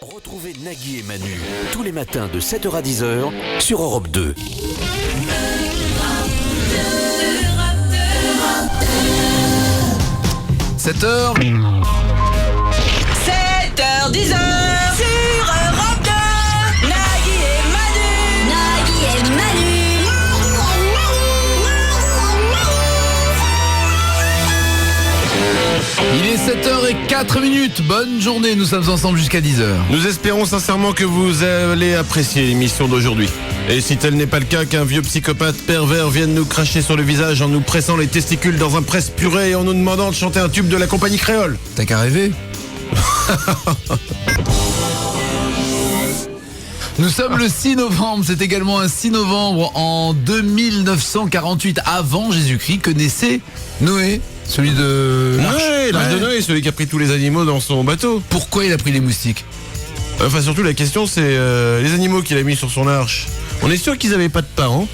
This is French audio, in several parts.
Retrouvez Nagui et Manu tous les matins de 7h à 10h sur Europe 2. 7h 7h, 10h sur Europe 2. Nagui et Manu. Nagui et Manu. Il est 7h04. Bonne journée, nous sommes ensemble jusqu'à 10h. Nous espérons sincèrement que vous allez apprécier l'émission d'aujourd'hui. Et si tel n'est pas le cas, qu'un vieux psychopathe pervers vienne nous cracher sur le visage en nous pressant les testicules dans un presse-purée et en nous demandant de chanter un tube de la compagnie créole. T'as qu'à rêver. Nous sommes le 6 novembre, c'est également un 6 novembre en 2948 avant Jésus-Christ que naissait Noé, celui de l'arche. Ouais, l'arche de Noé, celui qui a pris tous les animaux dans son bateau. Pourquoi il a pris les moustiques? Enfin surtout la question c'est les animaux qu'il a mis sur son arche. On est sûr qu'ils avaient pas de parents?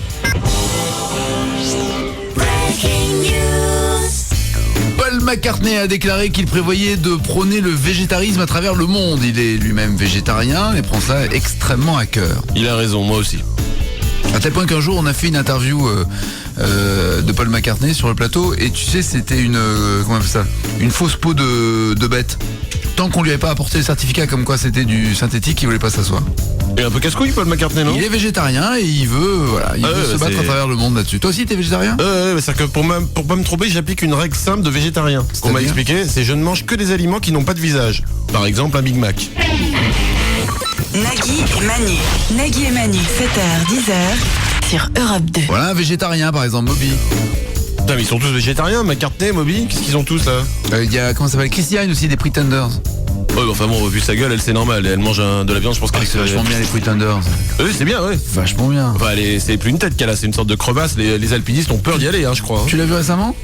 Paul McCartney a déclaré qu'il prévoyait de prôner le végétarisme à travers le monde. Il est lui-même végétarien et prend ça extrêmement à cœur. Il a raison, moi aussi. À tel point qu'un jour on a fait une interview de Paul McCartney sur le plateau et tu sais c'était une comment on appelle ça, une fausse peau de bête. Tant qu'on lui avait pas apporté le certificat comme quoi c'était du synthétique, il voulait pas s'asseoir. Il est un peu casse-couille Paul McCartney, non? Il est végétarien et il veut se battre à travers le monde là-dessus. Toi aussi t'es végétarien? C'est-à-dire que pour pas me tromper, j'applique une règle simple de végétarien. Ce qu'on m'a expliqué, c'est je ne mange que des aliments qui n'ont pas de visage. Par exemple un Big Mac. Nagui et Manu. Nagui et Manu, 7h, 10h sur Europe 2. Voilà un végétarien par exemple, Moby. Putain mais ils sont tous végétariens, McCartney, Moby, qu'est-ce qu'ils ont tous là? Il y a comment ça s'appelle, Christiane aussi des Pretenders. Ouais, enfin bon, vu sa gueule, elle c'est normal, elle mange de la viande, je pense qu'elle C'est vachement bien les Pretenders. Oui, c'est bien, ouais. Vachement bien. Enfin, c'est plus une tête qu'elle a, c'est une sorte de crevasse. Les alpinistes ont peur d'y aller, je crois. Tu l'as vu récemment?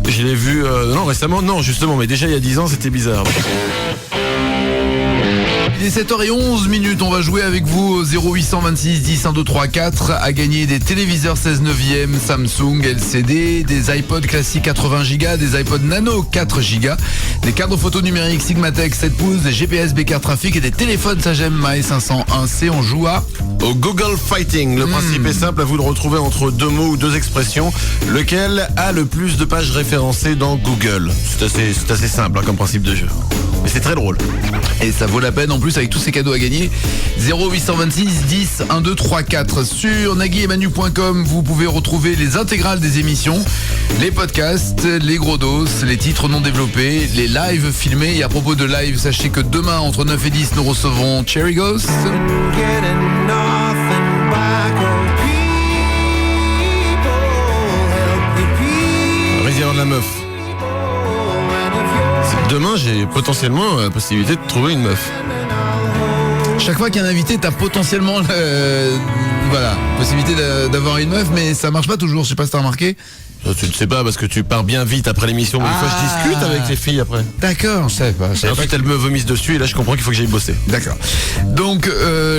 Je l'ai vu, non, récemment, non, justement, mais déjà il y a 10 ans, c'était bizarre. Il est 7h11, on va jouer avec vous au 0826 10 1 2 3 4 à gagner des téléviseurs 16 neuvième Samsung LCD, des iPod classiques 80 Go, des iPod Nano 4 Go, des cadres photo numériques Sigmatech 7 pouces, des GPS BK Trafic et des téléphones Sagem MAE 501C. On joue au Google Fighting. Le principe est simple, à vous de retrouver entre deux mots ou deux expressions lequel a le plus de pages référencées dans Google. C'est assez simple comme principe de jeu. Mais c'est très drôle. Et ça vaut la peine en plus avec tous ces cadeaux à gagner. 0826 10 1 2 3 4. Sur naguiemanu.com, vous pouvez retrouver les intégrales des émissions, les podcasts, les gros dos, les titres non développés, les lives filmés. Et à propos de live, sachez que demain entre 9 et 10, nous recevrons Cherry Ghost. Résident de la meuf. Demain, j'ai potentiellement la possibilité de trouver une meuf. Chaque fois qu'il y a un invité, t'as potentiellement possibilité d'avoir une meuf, mais ça marche pas toujours, je sais pas si t'as remarqué. Tu ne sais pas parce que tu pars bien vite après l'émission, mais une fois je discute avec les filles après. D'accord, je savais pas. Et ensuite elles me vomissent dessus et là je comprends qu'il faut que j'aille bosser. D'accord. Donc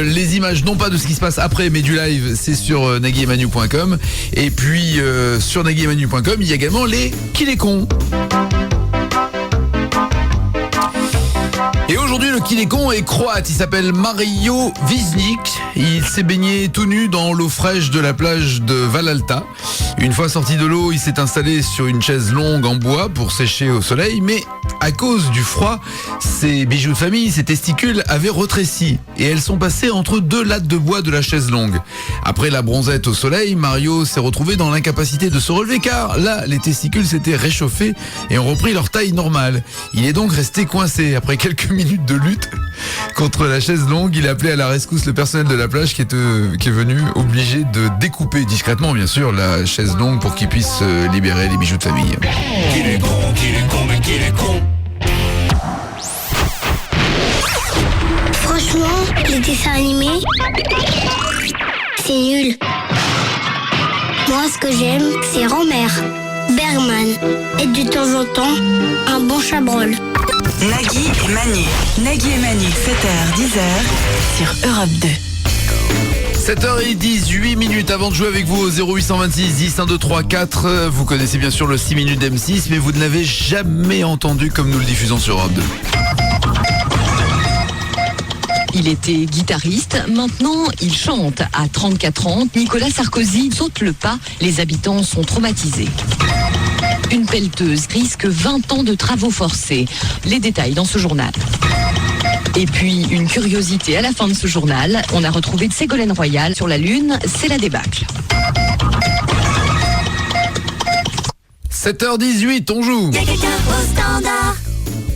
les images non pas de ce qui se passe après mais du live, c'est sur naguiemanu.com. Et puis sur naguiemanu.com, il y a également les Qui les cons. Et aujourd'hui, le Qui les cons est croate. Il s'appelle Mario Viznik. Il s'est baigné tout nu dans l'eau fraîche de la plage de Valalta. Une fois sorti de l'eau, il s'est installé sur une chaise longue en bois pour sécher au soleil. Mais à cause du froid, ses bijoux de famille, ses testicules avaient retréci. Et elles sont passées entre deux lattes de bois de la chaise longue. Après la bronzette au soleil, Mario s'est retrouvé dans l'incapacité de se relever car là, les testicules s'étaient réchauffés et ont repris leur taille normale. Il est donc resté coincé. Après quelques minutes de lutte contre la chaise longue, il a appelé à la rescousse le personnel de la plage qui est venu obligé de découper discrètement, bien sûr, la chaise longue pour qu'il puisse libérer les bijoux de famille. Qui les cons, mais qui les cons. Franchement, les dessins animés, c'est nul. Moi, ce que j'aime, c'est Romer, Bergman et de temps en temps, un bon chabrol. Nagui et Manu. Nagui et Manu, 7h, 10h sur Europe 2. 7h18 avant de jouer avec vous au 0826 10 1 2 3 4. Vous connaissez bien sûr le 6 minutes d'M6, mais vous ne l'avez jamais entendu comme nous le diffusons sur Europe 2. Il était guitariste, maintenant il chante. À 34 ans, Nicolas Sarkozy saute le pas. Les habitants sont traumatisés. Une pelleteuse risque 20 ans de travaux forcés. Les détails dans ce journal. Et puis, une curiosité à la fin de ce journal. On a retrouvé Ségolène Royal sur la Lune. C'est la débâcle. 7h18, on joue. Y'a quelqu'un au standard.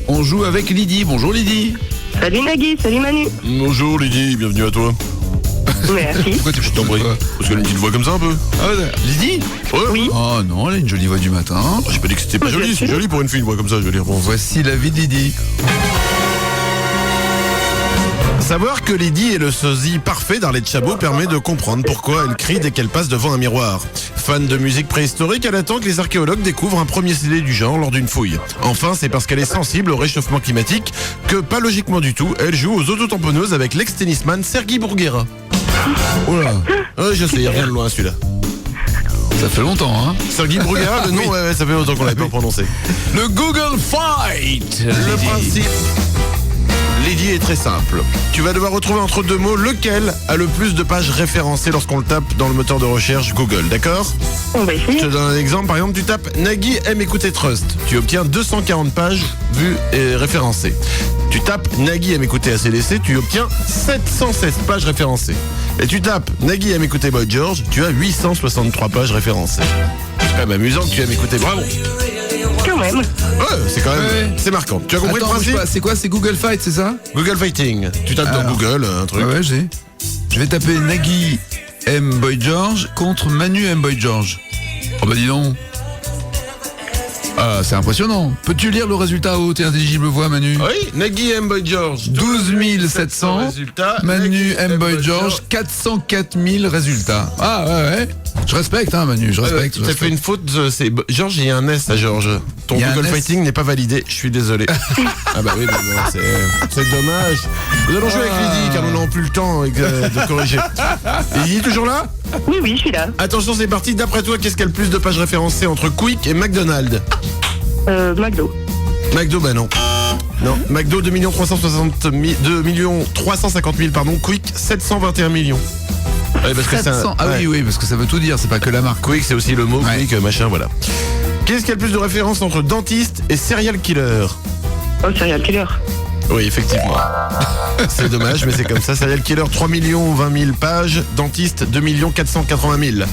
On joue avec Lydie. Bonjour Lydie. Salut Nagui, salut Manu. Bonjour Lydie, bienvenue à toi. Merci. Pourquoi tu Je t'en prie. Parce qu'elle a une petite voix comme ça un peu. Ah, Lydie? Ouais. Oui. Oh non, elle a une jolie voix du matin. J'ai pas dit que c'était pas joli, c'est joli pour une fille, une voix comme ça, je veux dire. Bon, Voici la vie de Lydie. Savoir que Lydie est le sosie parfait d'Arlette Chabot permet de comprendre pourquoi elle crie dès qu'elle passe devant un miroir. Fan de musique préhistorique, elle attend que les archéologues découvrent un premier CD du genre lors d'une fouille. Enfin, c'est parce qu'elle est sensible au réchauffement climatique que, pas logiquement du tout, elle joue aux autotamponneuses avec l'ex-tennisman Sergi Bourguera. Oh là, Je sais, il revient de loin celui-là. ça fait longtemps, hein. Sergi Bourguera, le nom, ouais, ça fait longtemps qu'on l'avait pas prononcé. Le Google Fight. Le principe, Lydie, est très simple. Tu vas devoir retrouver entre deux mots lequel a le plus de pages référencées lorsqu'on le tape dans le moteur de recherche Google, d'accord? On va Je essayer. te donne un exemple, par exemple, tu tapes Nagui aime écouter Trust. Tu obtiens 240 pages vues et référencées. Tu tapes Nagui aime écouter ACDC, tu obtiens 716 pages référencées. Et tu tapes Nagui aime écouter Boy George, tu as 863 pages référencées. C'est quand même amusant que tu aimes écouter. Bravo. Quand même. Ouais, c'est quand même, Ouais. c'est marquant. Tu as compris Attends, le bouge principe? pas, c'est quoi? C'est Google Fight, c'est ça? Google Fighting. Tu tapes dans Alors. Google un truc. Ouais, j'ai. Je vais taper Nagui M. Boy George contre Manu M. Boy George. Oh bah dis donc. Ah, c'est impressionnant. Peux-tu lire le résultat à haute et intelligible voix, Manu? Oui, Nagui M. Boy George. 12 700. Résultat. Manu M. Boy George, 404 000 résultats. Ah ouais. Je respecte, hein, Manu, je respecte. Tu as fait une faute, c'est Georges, il y a un S à Georges. Ton Il y a un Google S. Fighting n'est pas validé, je suis désolé. Ah bah oui, mais bon, c'est dommage. Nous allons jouer avec Lydie car nous n'avons plus le temps de corriger. Lydie, toujours là? Oui, oui, je suis là. Attention, c'est parti. D'après toi, qu'est-ce qui a le plus de pages référencées entre Quick et McDonald's? McDo. McDo, bah non. Non, McDo 2 350 000, pardon. Quick 721 millions. Ouais, parce que 700. Ah ouais. oui, parce que ça veut tout dire, c'est pas que la marque. Quick, c'est aussi le mot Ouais. Quick, machin, voilà. Qu'est-ce qui a le plus de références entre dentiste et serial killer? Oh, serial killer. Oui, effectivement. C'est dommage, mais c'est comme ça. Serial killer, 3 20 000 pages. Dentiste, 2 480 000.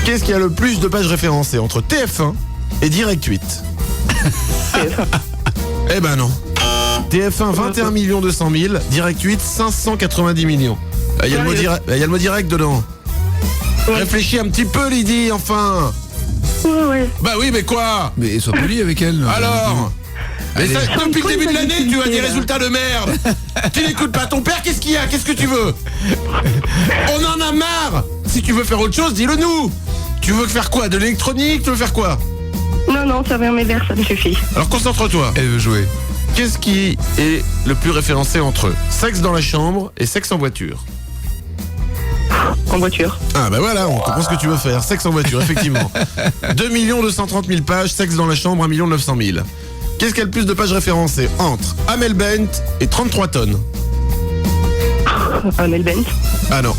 Qu'est-ce qui a le plus de pages référencées entre TF1 et Direct 8? Eh ben non. TF1, 21 200 000. Direct 8, 590 millions. Il y a le mot direct dedans. Ouais. Réfléchis un petit peu, Lydie, enfin. Ouais. Bah oui, mais quoi? Mais sois poli avec elle. Alors? Mais Allez. ça, depuis le début de l'année, tu as des résultats de merde. Tu n'écoutes pas ton père, qu'est-ce qu'il y a? Qu'est-ce que tu veux? On en a marre. Si tu veux faire autre chose, dis-le nous. Tu veux faire quoi? De l'électronique? Tu veux faire quoi? Non, ça vient mes vers, ça me suffit. Alors concentre-toi. Elle veut jouer. Qu'est-ce qui est le plus référencé entre sexe dans la chambre et sexe en voiture? En voiture. Ah bah voilà, on comprend ce que tu veux faire. Sexe en voiture, effectivement. 2 230 000 pages, sexe dans la chambre, 1 900 000. Qu'est-ce qui a le plus de pages référencées entre Amel Bent et 33 tonnes? Amel Bent. Ah non.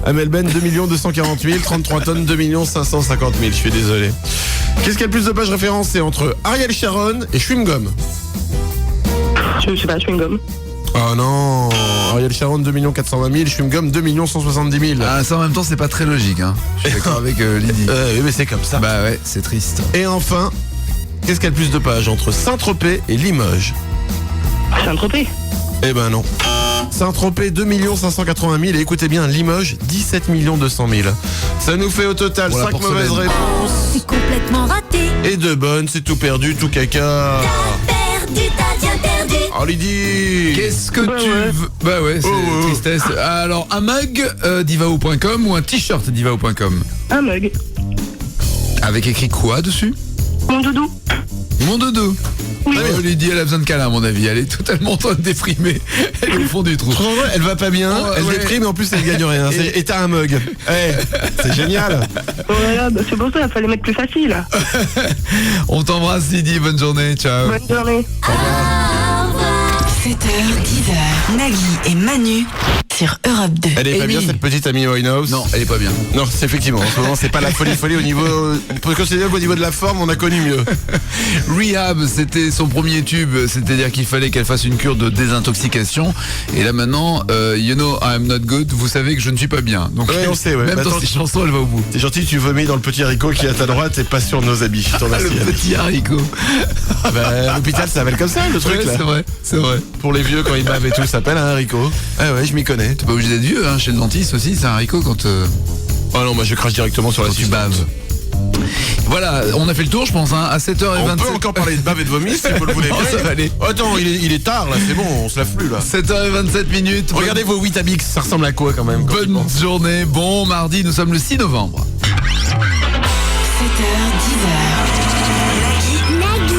Amel Bent, 2 240 000, 33 tonnes, 2 550 000, je suis désolé. Qu'est-ce qui a le plus de pages référencées entre Ariel Sharon et Chewing Gum? Je sais pas, chewing gum. Oh non. Ariel Sharon, 2 420 000, Chewing Gum, 2 170 000. Ah, ça en même temps, c'est pas très logique, hein. Je suis d'accord avec Lydie. Oui, mais c'est comme ça. Bah ouais, c'est triste. Et enfin, qu'est-ce qui a le plus de pages entre Saint-Tropez et Limoges? C'est un tropé. Eh ben non. Saint-Tropez, 2 580 000 et écoutez bien, Limoges, 17 200 000. Ça nous fait au total Pour la 5 porcelaine. mauvaises réponses C'est complètement raté. et 2 bonnes, c'est tout perdu, tout caca. Perdu, t'as bien perdu. Oh Lydie. Qu'est-ce que Bah tu ouais. veux? Bah ouais, c'est Oh, oh. tristesse. Alors, un mug divao.com ou un t-shirt divao.com? Un mug. Avec écrit quoi dessus? Mon doudou. Mon dodo. Oui. Ah, Lydie, elle a besoin de câlin, à mon avis. Elle est totalement en train de déprimer. Elle est au fond du trou. Franchement, elle va pas bien, Oh, elle ouais. déprime et en plus elle gagne rien. Et t'as un mug. Eh, c'est génial. Voilà, bah, c'est pour ça, il fallait mettre plus facile. On t'embrasse, Lydie. Bonne journée. Ciao. Bonne journée. Au revoir. C'était 7h, 10h, Nagui et Manu sur Europe 2. Elle est pas Amy. bien cette petite Amy Winehouse? Non, elle est pas bien. Non, c'est effectivement. En ce moment, c'est pas la folie au niveau. On peut considérer qu'au niveau de la forme, on a connu mieux. Rehab, c'était son premier tube, c'est-à-dire qu'il fallait qu'elle fasse une cure de désintoxication. Et là maintenant, You Know I'm Not Good, vous savez que je ne suis pas bien. Donc Ouais, on sait, ouais. même Mais dans attends, ses chansons, elle va au bout. C'est gentil, tu vomis dans le petit haricot qui est à ta droite et pas sur nos habits. Je t'en Ah, le remercie. petit haricot. L'hôpital, ça s'appelle comme ça, le truc Ouais, là. c'est vrai. Pour les vieux, quand ils bavent et tout, ça s'appelle un haricot. Ah ouais, je m'y connais. T'es pas obligé d'être vieux, hein. Chez le dentiste aussi, c'est un haricot quand Oh non, moi je crache directement sur la tu baves. Voilà, on a fait le tour, je pense, hein, à 7h27. On peut encore parler de bave et de vomi si vous le voulez Non, bien. ça va aller. Attends, il est tard là, c'est bon, on se lave plus là. 7h27 minutes. Regardez vos 8 Abix, ça ressemble à quoi quand même quand tu Bonne penses. journée, bon mardi, nous sommes le 6 novembre. 7h, 10h, Nagui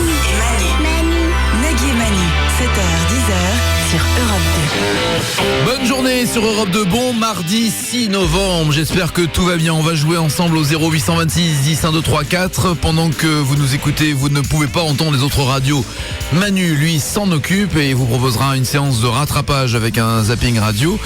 et Manu. Nagui et Manu, 7h, 10h sur Europe 2. Bonne journée sur Europe 2, bon mardi 6 novembre, j'espère que tout va bien, on va jouer ensemble au 0826 10 1 2 3 4. Pendant que vous nous écoutez, vous ne pouvez pas entendre les autres radios. Manu, lui, s'en occupe et vous proposera une séance de rattrapage avec un zapping radio.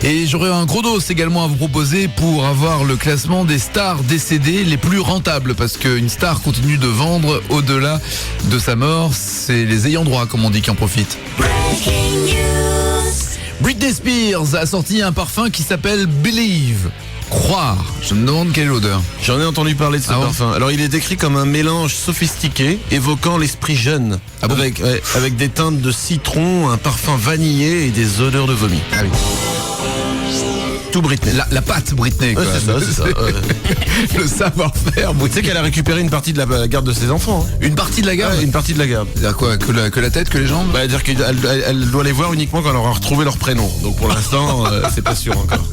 Et j'aurai un gros dos également à vous proposer pour avoir le classement des stars décédées les plus rentables, parce qu'une star continue de vendre au-delà de sa mort, c'est les ayants droit, comme on dit, qui en profitent. Britney Spears a sorti un parfum qui s'appelle Believe. Croire. Je me demande quelle est l'odeur. J'en ai entendu parler de ce Ah bon parfum. Alors il est décrit comme un mélange sophistiqué évoquant l'esprit jeune. Ah bon avec des teintes de citron, un parfum vanillé et des odeurs de vomi. Ah oui. Tout Britney. La pâte Britney, quoi. Ouais, c'est ça. Le savoir-faire. Tu sais qu'elle a récupéré une partie de la garde de ses enfants. Hein. Une partie de la garde. Ouais, une partie de la garde. C'est-à-dire quoi, que la tête, que les jambes? Bah, dire qu'elle elle doit les voir uniquement quand elle aura retrouvé leur prénom. Donc pour l'instant, c'est pas sûr encore.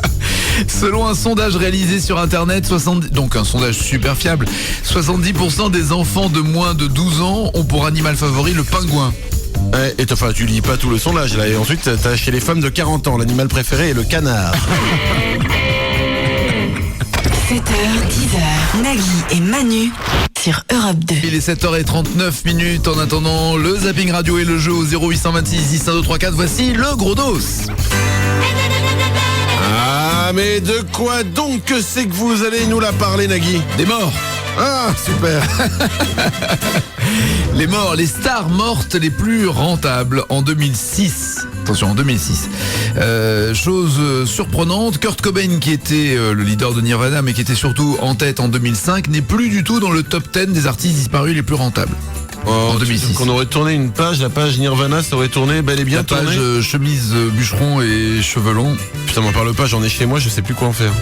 Selon un sondage réalisé sur internet, donc un sondage super fiable, 70% des enfants de moins de 12 ans ont pour animal favori le pingouin. Ouais, et enfin, tu lis pas tout le sondage là. Et ensuite, t'as chez les femmes de 40 ans, l'animal préféré est le canard. 7h, 10h, Nagui et Manu sur Europe 2. Il est 7h39 minutes. En attendant le zapping radio et le jeu au 0826 10 1 2 3 4, voici le gros dos. Ah, mais de quoi donc c'est que vous allez nous la parler, Nagui? Des morts. Ah, super. Les morts, les stars mortes les plus rentables en 2006. Attention, en 2006. Chose surprenante, Kurt Cobain, qui était le leader de Nirvana, mais qui était surtout en tête en 2005, n'est plus du tout dans le top 10 des artistes disparus les plus rentables. En 2006. Qu'on aurait tourné une page, la page Nirvana, ça aurait tourné bel et bien La page tourné. chemise bûcheron et cheveux longs. Putain, m'en parle pas, j'en ai chez moi, je sais plus quoi en faire.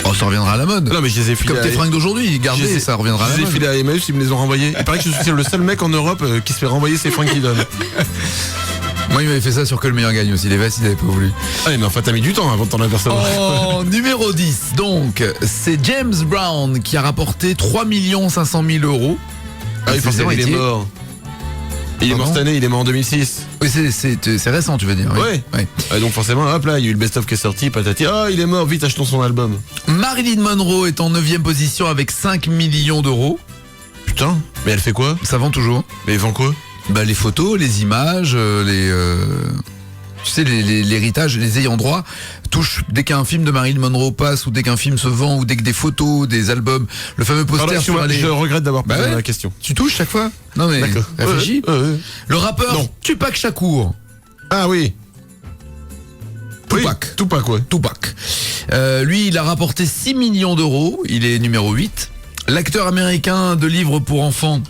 Oh, ça reviendra à la mode. Non, mais je les ai filés Comme tes fringues d'aujourd'hui, gardez, ça reviendra à la Je les ai mode. filés à Emmaüs, ils me les ont renvoyés. Il paraît que je suis le seul mec en Europe qui se fait renvoyer ses fringues qu'il donne. Moi, il m'avait fait ça sur Que le meilleur gagne aussi. Les vestes, il avait pas voulu. Ah, mais enfin, t'as mis du temps avant de t'en apercevoir. En numéro 10, donc, c'est James Brown qui a rapporté 3 500 000 euros. Ah oui, Ses forcément, il est héritiers. mort. Il est mort Pardon cette année, il est mort en 2006. Oui, c'est récent, tu veux dire. Oui. Ouais. Ouais. Ah, donc forcément, hop là, il y a eu le best-of qui est sorti, patati. Ah, il est mort, vite, achetons son album. Marilyn Monroe est en 9e position avec 5 millions d'euros. Putain, mais elle fait quoi? Ça vend toujours. Mais elle vend quoi? Bah, les photos, les images, tu sais, l'héritage, les ayants droit touchent dès qu'un film de Marilyn Monroe passe, ou dès qu'un film se vend, ou dès que des photos, des albums, le fameux poster Pardon, sur excuse-moi, je regrette d'avoir posé Bah ouais. la question. Tu touches chaque fois? Non mais D'accord. réfléchis. Ouais. Le rappeur Non. Tupac Shakur. Ah oui. Tupac. Oui, Tupac, ouais. Tupac. Lui, il a rapporté 6 millions d'euros. Il est numéro 8. L'acteur américain de livres pour enfants,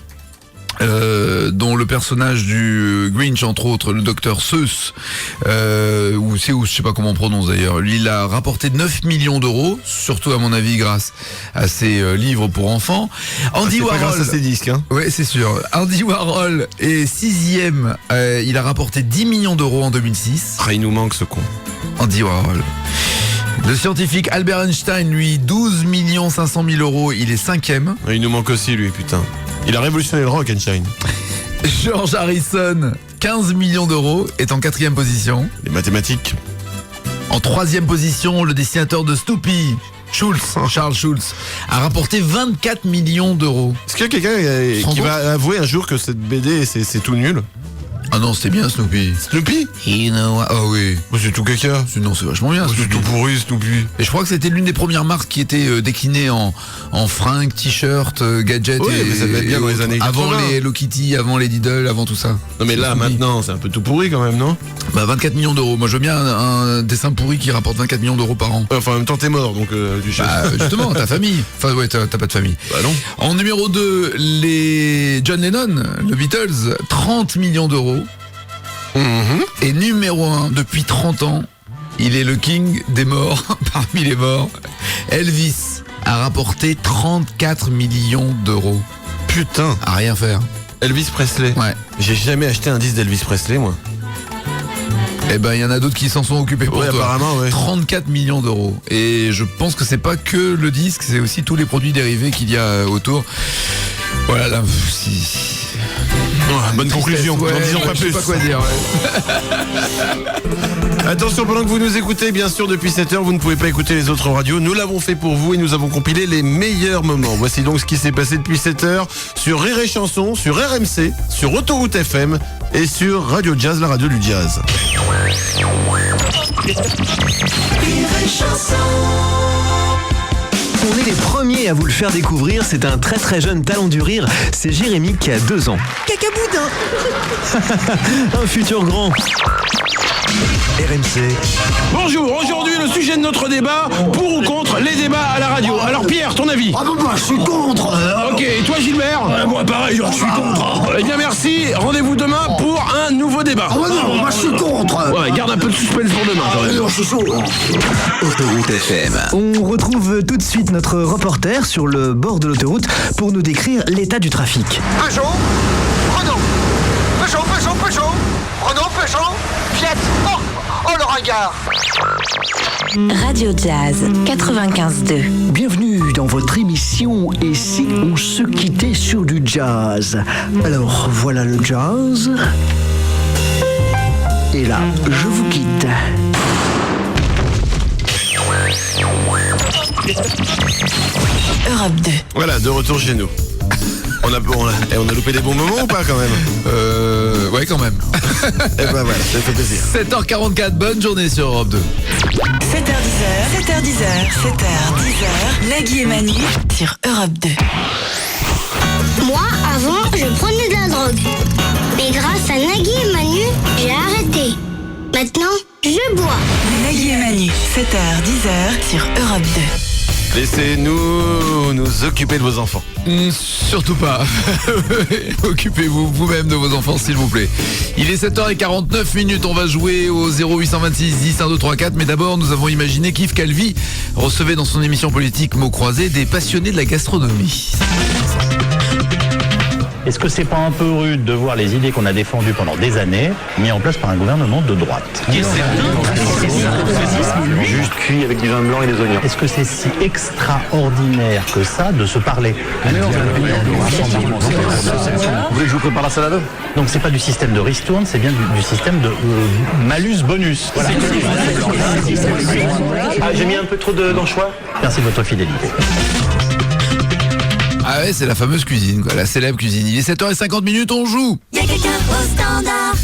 dont le personnage du Grinch, entre autres, le docteur Seuss, ou je sais pas comment on prononce d'ailleurs, lui, il a rapporté 9 millions d'euros, surtout à mon avis grâce à ses livres pour enfants. Andy C'est pas Warhol. grâce à ses disques, hein. Ouais, c'est sûr. Andy Warhol est 6e. Il a rapporté 10 millions d'euros en 2006. Ah, il nous manque ce con. Andy Warhol. Le scientifique Albert Einstein, lui, 12 500 000 euros. Il est 5e. Il nous manque aussi, lui, putain. Il a révolutionné le rock, Einstein. George Harrison, 15 millions d'euros, est en 4e position. Les mathématiques. En 3e position, le dessinateur de Snoopy, Charles Schulz, a rapporté 24 millions d'euros. Est-ce qu'il y a quelqu'un qui va avouer un jour que cette BD, c'est tout nul? Ah non, c'était bien Snoopy. Snoopy? You know what? Oh oui. Oh, c'est tout caca. Non, c'est vachement bien Oh, c'est Snoopy. tout pourri, Snoopy. Et je crois que c'était l'une des premières marques qui était déclinée en fringues, t-shirts, gadgets. Oui, mais ça devait être bien dans les années avant 80. les Hello Kitty, avant les Diddle, avant tout ça. Non mais là, Snoopy. maintenant, c'est un peu tout pourri quand même, non? Bah 24 millions d'euros. Moi je veux bien un dessin pourri qui rapporte 24 millions d'euros par an. Enfin, en même temps, t'es mort, donc tu cherches. Bah justement, ta famille. Enfin ouais, t'as pas de famille. Bah non. En numéro 2, les John Lennon, le Beatles, 30 millions d'euros. Et numéro 1, depuis 30 ans, il est le king des morts, parmi les morts. Elvis a rapporté 34 millions d'euros. Putain. À rien faire. Elvis Presley. Ouais. J'ai jamais acheté un disque d'Elvis Presley, moi. Eh ben, il y en a d'autres qui s'en sont occupés pour Ouais, toi. apparemment, ouais. 34 millions d'euros. Et je pense que c'est pas que le disque, c'est aussi tous les produits dérivés qu'il y a autour. Voilà, là, Bonne conclusion, ouais, n'en disons pas je sais plus. pas quoi dire. Ouais. Attention, pendant que vous nous écoutez, bien sûr, depuis 7h, vous ne pouvez pas écouter les autres radios. Nous l'avons fait pour vous et nous avons compilé les meilleurs moments. Voici donc ce qui s'est passé depuis 7h sur Rire et Chanson, sur RMC, sur Autoroute FM et sur Radio Jazz, la radio du jazz. On est les premiers à vous le faire découvrir, c'est un très très jeune talent du rire, c'est Jérémy qui a 2 ans. Cacaboudin. Un futur grand. RMC. Bonjour, aujourd'hui le sujet de notre débat, pour ou contre les débats à la radio. Alors Pierre, ton avis? Ah bon, moi je suis contre. Ok, et toi Gilbert? Moi pareil, je suis contre. Eh bien merci, rendez-vous demain pour un nouveau débat. Ah bah non, moi je suis contre. Ouais, garde un peu de suspense pour demain quand même. Non, je suis chaud. Autoroute FM. On retrouve tout de suite notre reporter sur le bord de l'autoroute pour nous décrire l'état du trafic. Peugeot, Renault, Peugeot, Renault, Peugeot, Fiat. Oh le ringard. Radio Jazz 95.2. Bienvenue dans votre émission Et si on se quittait sur du jazz? Alors voilà le jazz. Et là, je vous quitte. Europe 2. Voilà, de retour chez nous. On a loupé des bons moments ou pas quand même? Ouais, quand même. Eh ben voilà, ça fait plaisir. 7h44, bonne journée sur Europe 2. 7h10, Nagui et Manu sur Europe 2. Moi, avant, je prenais de la drogue. Mais grâce à Nagui et Manu, j'ai arrêté. Maintenant, je bois. Nagui et Manu, 7h10 sur Europe 2. Laissez-nous nous occuper de vos enfants. Surtout pas. Occupez-vous vous-même de vos enfants, s'il vous plaît. Il est 7h49, on va jouer au 0826 10 1 2 3 4. Mais d'abord, nous avons imaginé qu'Yves Calvi recevait dans son émission politique Mots croisés des passionnés de la gastronomie. Est-ce que c'est pas un peu rude de voir les idées qu'on a défendues pendant des années mis en place par un gouvernement de droite? Juste cuit avec du vin blanc et des oignons. Est-ce que c'est si extraordinaire que ça de se parler? Vous voulez que je vous prépare la salade? Donc c'est pas du système de ristourne, c'est bien du système de malus-bonus. Voilà. Ah, j'ai mis un peu trop d'anchois. Merci de votre fidélité. Ah ouais, c'est la fameuse cuisine, quoi, la célèbre cuisine. Il est 7h50, on joue. Y'a quelqu'un au standard.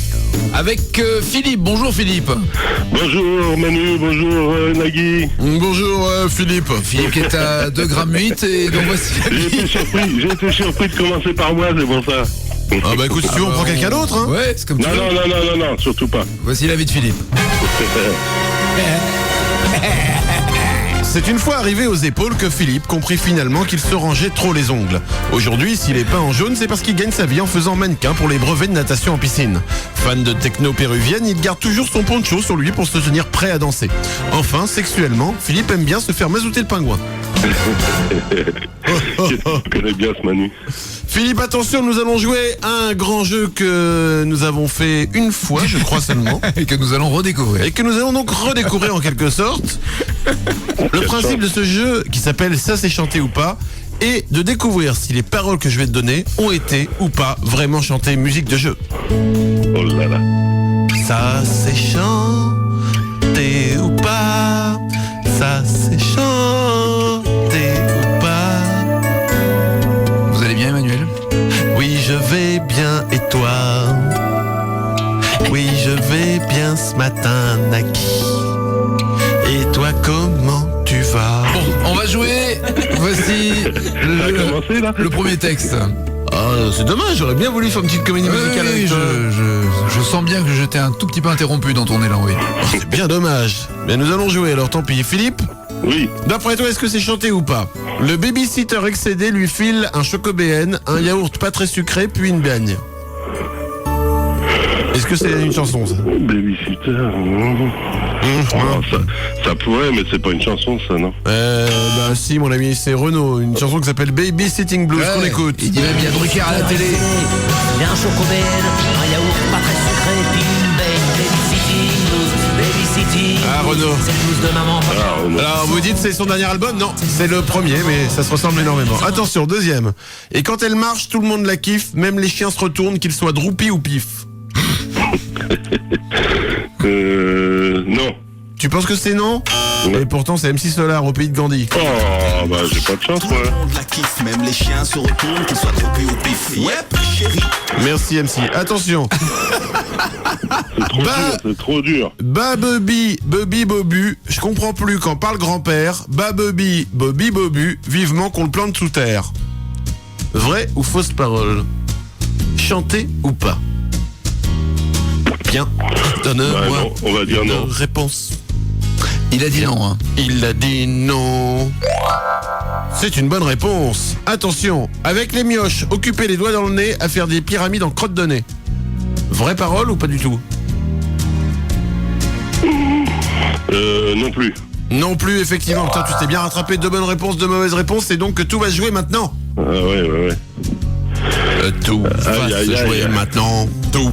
Avec Philippe. Bonjour Philippe. Bonjour Manu, bonjour Nagui. Bonjour Philippe. Philippe qui est à 2,8 g et donc voici. J'ai été surpris de commencer par moi, c'est pour ça. Ah bah écoute, si tu veux, on prend quelqu'un d'autre, hein. Ouais, c'est comme tu veux. Non, surtout pas. Voici la vie de Philippe. C'est une fois arrivé aux épaules que Philippe comprit finalement qu'il se rangeait trop les ongles. Aujourd'hui, s'il est peint en jaune, c'est parce qu'il gagne sa vie en faisant mannequin pour les brevets de natation en piscine. Fan de techno péruvienne, il garde toujours son poncho sur lui pour se tenir prêt à danser. Enfin, sexuellement, Philippe aime bien se faire mazouter le pingouin. Je connais bien ce Manu. Philippe, attention, nous allons jouer à un grand jeu que nous avons fait une fois, je crois seulement. Et que nous allons redécouvrir. Et que nous allons donc redécouvrir en quelque sorte. Le principe de ce jeu, qui s'appelle Ça c'est chanté ou pas, est de découvrir si les paroles que je vais te donner ont été ou pas vraiment chantées musique de jeu. Oh là là. Ça c'est chanté ou pas, ça c'est chanté ou pas. Vous allez bien Emmanuel? Oui, je vais bien et toi? tu vas. Bon, on va jouer. Voici le premier texte. Ah, c'est dommage, j'aurais bien voulu faire une petite comédie musicale avec toi. Je sens bien que je t'ai un tout petit peu interrompu dans ton élan, oui. C'est bien dommage. Mais nous allons jouer, alors tant pis. Philippe ? Oui. D'après toi, est-ce que c'est chanté ou pas ? Le babysitter excédé lui file un chocobéen, un yaourt pas très sucré, puis une bagne. Est-ce que c'est une chanson, ça ? Babysitter. Ça pourrait, mais c'est pas une chanson, ça, non ? Bah si, mon ami, c'est Renaud, une chanson qui s'appelle Babysitting Blues, qu'on écoute. Il dit même, il y a Drucker à la télé. Il y a un chocobel, un yaourt pas très sucré, puis une baigne, babysitting, Ah, Renaud. c'est le blues de maman. Alors, vous dites c'est son dernier album ? Non, c'est le premier, mais ça se ressemble énormément. Attention, deuxième. Et quand elle marche, tout le monde la kiffe, même les chiens se retournent, qu'ils soient droupis ou pif. Non. Tu penses que c'est non ? Et pourtant, c'est MC Solar au pays de Gandhi. Oh, bah j'ai pas de chance, moi. La kiffe, même les chiens se retournent, qu'ils soient droppés ou pif. Yep, chérie. Merci MC. Attention. C'est trop dur. Babubi, Bobby Bobu, je comprends plus quand parle grand-père. Babubi, Bobby Bobu, vivement qu'on le plante sous terre. Vrai ou fausse parole ? Chanter ou pas ? Bien, donne-moi non, on va dire une non. réponse. Il a dit non, hein. Il a dit non. C'est une bonne réponse. Attention, avec les mioches, occuper les doigts dans le nez à faire des pyramides en crotte de nez. Vraie parole ou pas du tout ? Non plus. Non plus, effectivement. Putain, tu t'es bien rattrapé. 2 bonnes réponses, 2 mauvaises réponses. C'est donc que tout va se jouer maintenant. Ouais. Tout va se jouer maintenant. Tout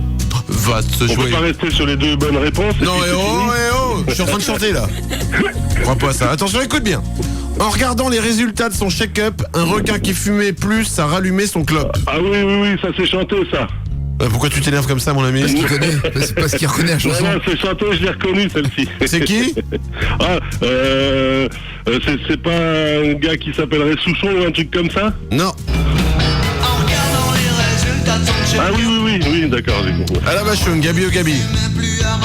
va se jouer. On peut pas rester sur les 2 bonnes réponses. Non, je suis en train de chanter là. Je crois pas à ça. Attention, écoute bien. En regardant les résultats de son check-up, un requin qui fumait plus a rallumé son clope. Ah oui, ça c'est chanté, ça. Pourquoi tu t'énerves comme ça, mon ami ? Parce qu'il connaît, parce qu'il reconnaît la chanson. Non, c'est chanté, je l'ai reconnu, celle-ci. C'est qui ? C'est pas un gars qui s'appellerait Souchon ou un truc comme ça ? Non. Ah oui, d'accord, j'ai compris. À la Bachung, Gabi au Gabi. Ouais,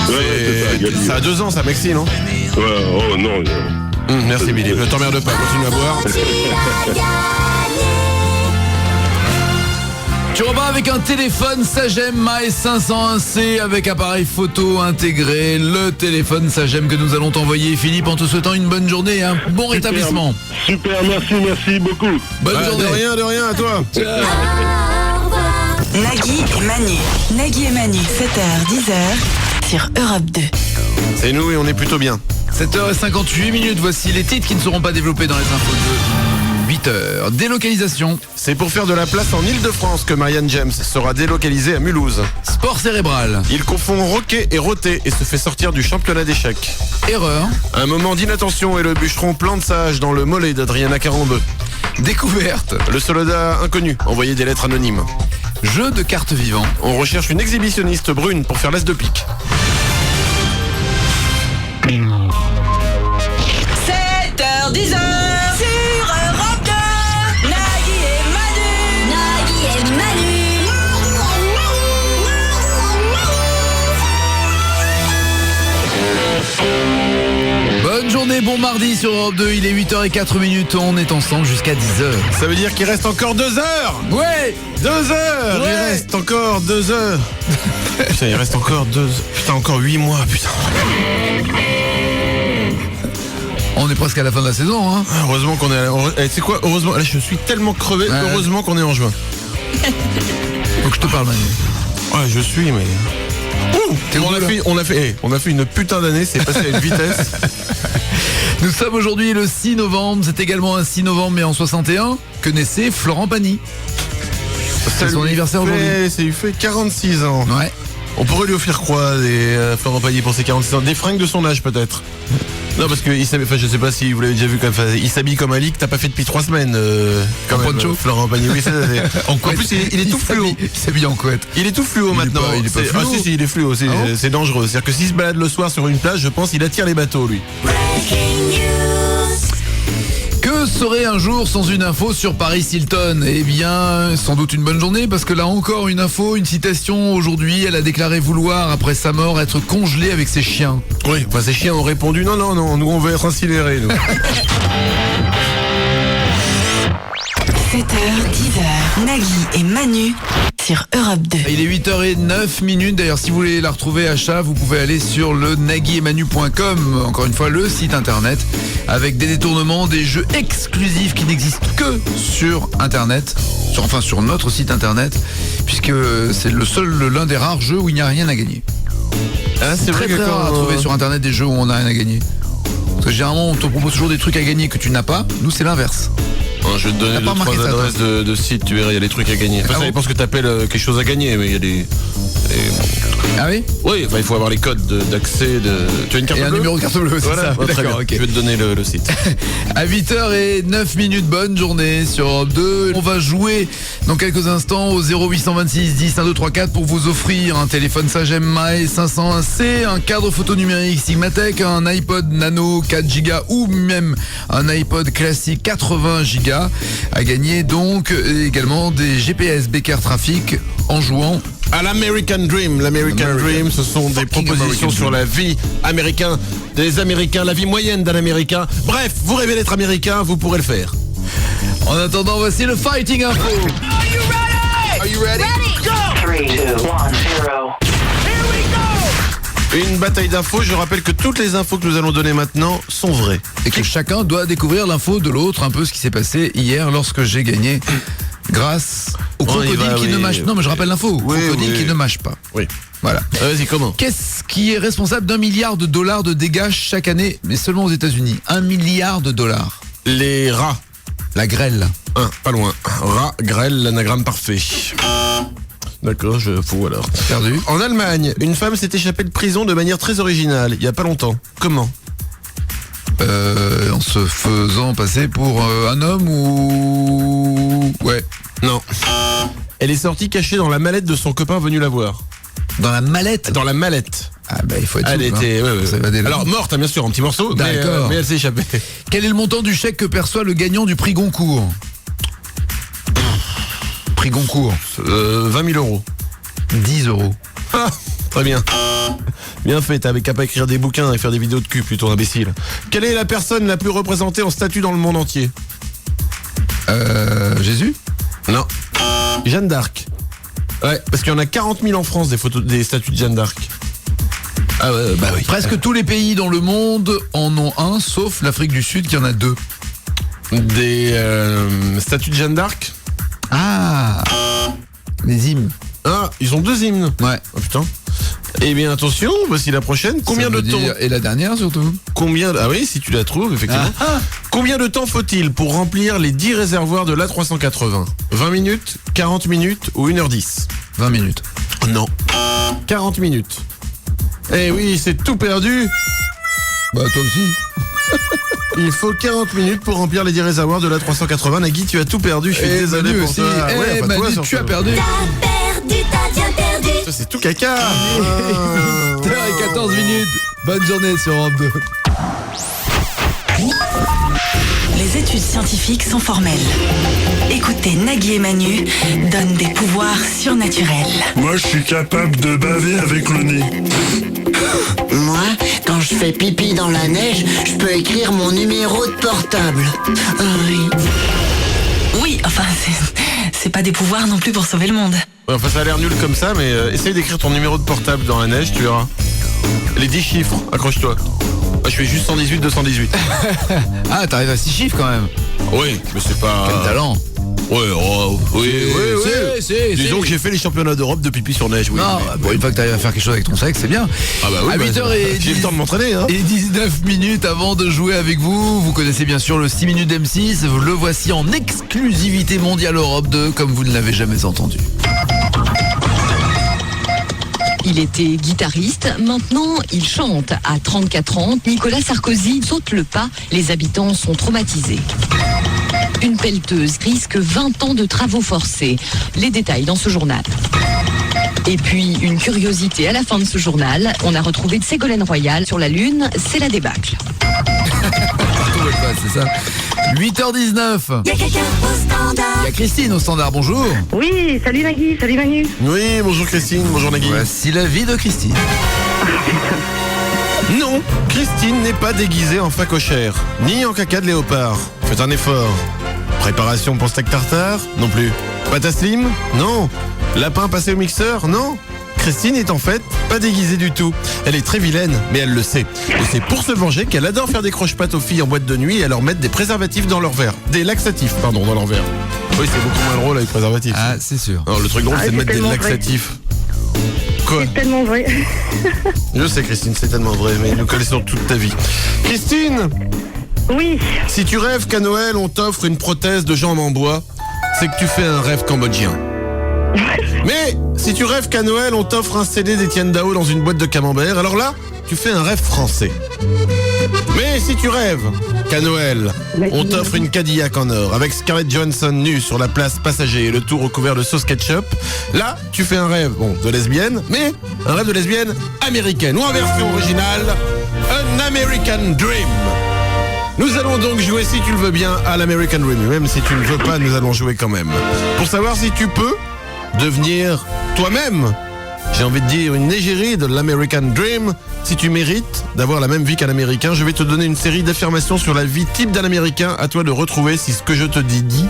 c'est ça, Gabi. Ça a 2 ans, ça, Maxi, non ? Ouais, oh non. Merci, Billy. Ne t'emmerde pas, continue à boire. Tu repars avec un téléphone Sagem MAE 501C avec appareil photo intégré. Le téléphone Sagem que nous allons t'envoyer, Philippe, en te souhaitant une bonne journée et un bon rétablissement. Super, merci beaucoup. Bonne journée. De rien, à toi. Nagui et Manu, 7h, 10h sur Europe 2. C'est nous et on est plutôt bien. 7h58, voici les titres qui ne seront pas développés dans les infos de 8h. Délocalisation. C'est pour faire de la place en Ile-de-France que Marianne James sera délocalisée à Mulhouse. Sport cérébral. Il confond roquet et roté et se fait sortir du championnat d'échecs. Erreur. Un moment d'inattention et le bûcheron plante sa hache dans le mollet d'Adriana Carambeu. Découverte. Le soldat inconnu envoyait des lettres anonymes. Jeu de cartes vivant. On recherche une exhibitionniste brune pour faire l'as de pique. 7h, 10h sur Europe 2. Nagui et Manu. Bonne journée, bon mardi sur Europe 2, il est 8h04, on est ensemble jusqu'à 10h. Ça veut dire qu'il reste encore 2 heures. Ouais. 2 heures. Ouais. Il reste encore 2 heures. Putain, il reste encore 2... Putain, encore 8 mois, putain. On est presque à la fin de la saison, hein. Heureusement qu'on est... Tu sais quoi, heureusement... Là, je suis tellement crevé, ouais. Heureusement qu'on est en juin. Faut que je te parle, Manu. Ouais, je suis, mais... On a fait une putain d'année, c'est passé à une vitesse. Nous sommes aujourd'hui le 6 novembre, c'est également un 6 novembre mais en 61 que naissait Florent Pagny. C'est son anniversaire aujourd'hui. Il fait 46 ans. Ouais. On pourrait lui offrir quoi, Florent Pagny pour ses 46 ans? Des fringues de son âge peut-être. Non, parce que je sais pas si vous l'avez déjà vu, il s'habille comme un lit que t'as pas fait depuis 3 semaines. Quand même, Florent Pagny, oui, en plus, il est tout fluo. Il s'habille en couette. Il est tout fluo maintenant. Il est pas fluo. Ah si, il est fluo, c'est dangereux. C'est-à-dire que s'il se balade le soir sur une plage, je pense qu'il attire les bateaux, lui. Que serez un jour sans une info sur Paris Hilton? Eh bien, sans doute une bonne journée, parce que là encore une info, une citation aujourd'hui. Elle a déclaré vouloir, après sa mort, être congelée avec ses chiens. Oui, enfin ces chiens ont répondu non, nous on veut être incinérés, nous. 7h, 10h, Nagui et Manu sur Europe 2. Il est 8h09. D'ailleurs, si vous voulez la retrouver à chat, vous pouvez aller sur le naguietmanu.com. Encore une fois, le site internet avec des détournements, des jeux exclusifs qui n'existent que sur internet. Sur notre site internet, puisque c'est l'un des rares jeux où il n'y a rien à gagner. Ah, c'est très vrai très rare à trouver sur internet des jeux où on n'a rien à gagner. Parce que généralement, on te propose toujours des trucs à gagner que tu n'as pas. Nous, c'est l'inverse. Je vais te donner 2-3 adresses de sites, tu verras, il y a des trucs à gagner. Enfin, ça dépend ce que tu appelles quelque chose à gagner, mais il y a des... Ah oui? Oui, enfin, il faut avoir les codes d'accès. Tu as une carte bleue? Et un numéro de carte bleue, c'est voilà, ça. très bien. D'accord, ok. Je vais te donner le site. À 8h09, bonne journée sur Europe 2. On va jouer dans quelques instants au 0826 10 1234 pour vous offrir un téléphone Sage MI 501C, un cadre photo numérique Sigmatech, un iPod Nano 4 Go ou même un iPod classique 80 Go à gagner, donc également des GPS Becker Traffic en jouant à l'American Dream. L'American Dream, ce sont des propositions sur la vie américaine des Américains, la vie moyenne d'un Américain. Bref, vous rêvez d'être Américain, vous pourrez le faire. En attendant, voici le Fighting Info. Are you ready? Go! 3, 2, 1, 0. Une bataille d'infos, je rappelle que toutes les infos que nous allons donner maintenant sont vraies. Et que chacun doit découvrir l'info de l'autre, un peu ce qui s'est passé hier lorsque j'ai gagné grâce au crocodile qui ne mâche. Non mais je rappelle l'info, crocodile qui ne mâche pas. Oui. Voilà. Vas-y, comment? Qu'est-ce qui est responsable d'1 milliard de dollars de dégâts chaque année, mais seulement aux États-Unis? 1 milliard de dollars. Les rats. La grêle. Pas loin. Rat, grêle, l'anagramme parfait. D'accord, je fous alors. Perdu. En Allemagne, une femme s'est échappée de prison de manière très originale, il y a pas longtemps. Comment? En se faisant passer pour un homme ou... Ouais. Non. Elle est sortie cachée dans la mallette de son copain venu la voir. Dans la mallette? Dans la mallette. Ah bah il faut être Elle souple, était... Ouais. Alors morte, hein, bien sûr, en petits morceaux, d'accord. Mais elle s'est échappée. Quel est le montant du chèque que perçoit le gagnant du prix Goncourt? Prix Goncourt. 20 000 euros. 10 euros. Ah, très bien. Bien fait, t'avais qu'à pas écrire des bouquins et faire des vidéos de cul, plutôt imbécile. Quelle est la personne la plus représentée en statue dans le monde entier? Jésus? Non. Jeanne d'Arc. Ouais, parce qu'il y en a 40 000 en France des statues de Jeanne d'Arc. Ah ouais, bah oui. Presque tous les pays dans le monde en ont un, sauf l'Afrique du Sud qui en a 2. Des statues de Jeanne d'Arc? Ah, les hymnes. Ah, ils ont 2 hymnes. Ouais. Oh putain. Eh bien attention, voici la prochaine. Combien de temps? Et la dernière surtout. Ah oui, si tu la trouves, effectivement. Combien de temps faut-il pour remplir les 10 réservoirs de l'A380? 20 minutes, 40 minutes ou 1h10? 20 minutes. Non. 40 minutes. Eh oui, c'est tout perdu. Bah toi aussi. Il faut 40 minutes pour remplir les 10 réservoirs de l'A380. Nagui, tu as tout perdu, je suis désolé Manu pour aussi. toi. Manu, tu as perdu. T'as bien perdu. Ça, c'est tout caca. 8h14. Bonne journée sur Europe 2. Les études scientifiques sont formelles. Écoutez, Nagui et Manu donnent des pouvoirs surnaturels. Moi, je suis capable de baver avec le nez. Moi, quand je fais pipi dans la neige, je peux écrire mon numéro de portable. Ah oui. Oui, enfin, c'est pas des pouvoirs non plus pour sauver le monde. Ouais, enfin, ça a l'air nul comme ça, mais essaye d'écrire ton numéro de portable dans la neige, tu verras. Les 10 chiffres, accroche-toi. Ah, je fais juste 118, 218. Ah, t'arrives à 6 chiffres quand même. Oui, mais c'est pas... Quel talent. Ouais, oui. Disons que j'ai fait les championnats d'Europe de pipi sur neige, oui. Non, bon, une fois que t'arrives à faire quelque chose avec ton sexe, c'est bien. Ah bah oui, à 8h j'ai le temps de m'entraîner, hein. Et 19 avant de jouer avec vous. Vous connaissez bien sûr le 6 minutes d'M6. Le voici en exclusivité mondiale Europe 2, comme vous ne l'avez jamais entendu. Il était guitariste, maintenant il chante. À 34 ans, Nicolas Sarkozy saute le pas, les habitants sont traumatisés. Une pelleteuse risque 20 ans de travaux forcés. Les détails dans ce journal. Et puis, une curiosité à la fin de ce journal, on a retrouvé Ségolène Royal sur la Lune, c'est la débâcle. C'est ça. 8h19. Il y a quelqu'un au standard. Il y a Christine au standard, bonjour. Oui, salut Nagui, salut Manu. Oui, bonjour Christine, bonjour Nagui. Voici la vie de Christine. Non, Christine n'est pas déguisée en facochère, ni en caca de léopard. Faites un effort. Préparation pour steak tartare? Non plus. Pâte à slim? Non. Lapin passé au mixeur? Non. Christine est en fait pas déguisée du tout. Elle est très vilaine, mais elle le sait. Et c'est pour se venger qu'elle adore faire des croche-pattes aux filles en boîte de nuit et à leur mettre des préservatifs dans leur verre. Des laxatifs, pardon, dans leur verre. Oui, c'est beaucoup moins drôle avec préservatifs. Ah, c'est sûr. Non, le truc drôle, c'est de mettre des tellement laxatifs. Quoi? C'est tellement vrai. Je sais Christine, c'est tellement vrai, mais nous connaissons toute ta vie. Christine! Oui. Si tu rêves qu'à Noël, on t'offre une prothèse de jambe en bois, c'est que tu fais un rêve cambodgien. Mais si tu rêves qu'à Noël, on t'offre un CD d'Étienne Dao dans une boîte de camembert, alors là, tu fais un rêve français. Mais si tu rêves qu'à Noël, on t'offre une Cadillac en or avec Scarlett Johansson nue sur la place passager et le tout recouvert de sauce ketchup, là, tu fais un rêve, bon, de lesbienne, mais un rêve de lesbienne américaine, ou en version originale, An American Dream. Nous allons donc jouer, si tu le veux bien, à l'American Dream. Même si tu ne veux pas, nous allons jouer quand même. Pour savoir si tu peux devenir toi-même, j'ai envie de dire une égérie de l'American Dream. Si tu mérites d'avoir la même vie qu'un Américain, je vais te donner une série d'affirmations sur la vie type d'un Américain. À toi de retrouver si ce que je te dis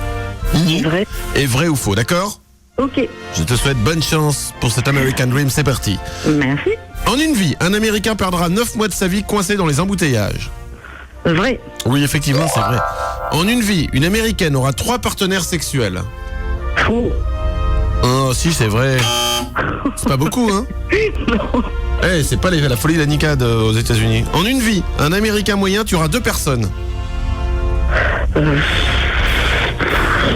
est vrai ou faux, d'accord? Ok. Je te souhaite bonne chance pour cet American Dream, c'est parti. Merci. En une vie, un Américain perdra 9 mois de sa vie coincé dans les embouteillages. Vrai. Oui, effectivement, c'est vrai. En une vie, une Américaine aura 3 partenaires sexuels. Faux. Oh, si, c'est vrai. C'est pas beaucoup, hein? Non. Eh, c'est pas la folie d'Anicade aux États-Unis. En une vie, un Américain moyen, tu auras 2 personnes.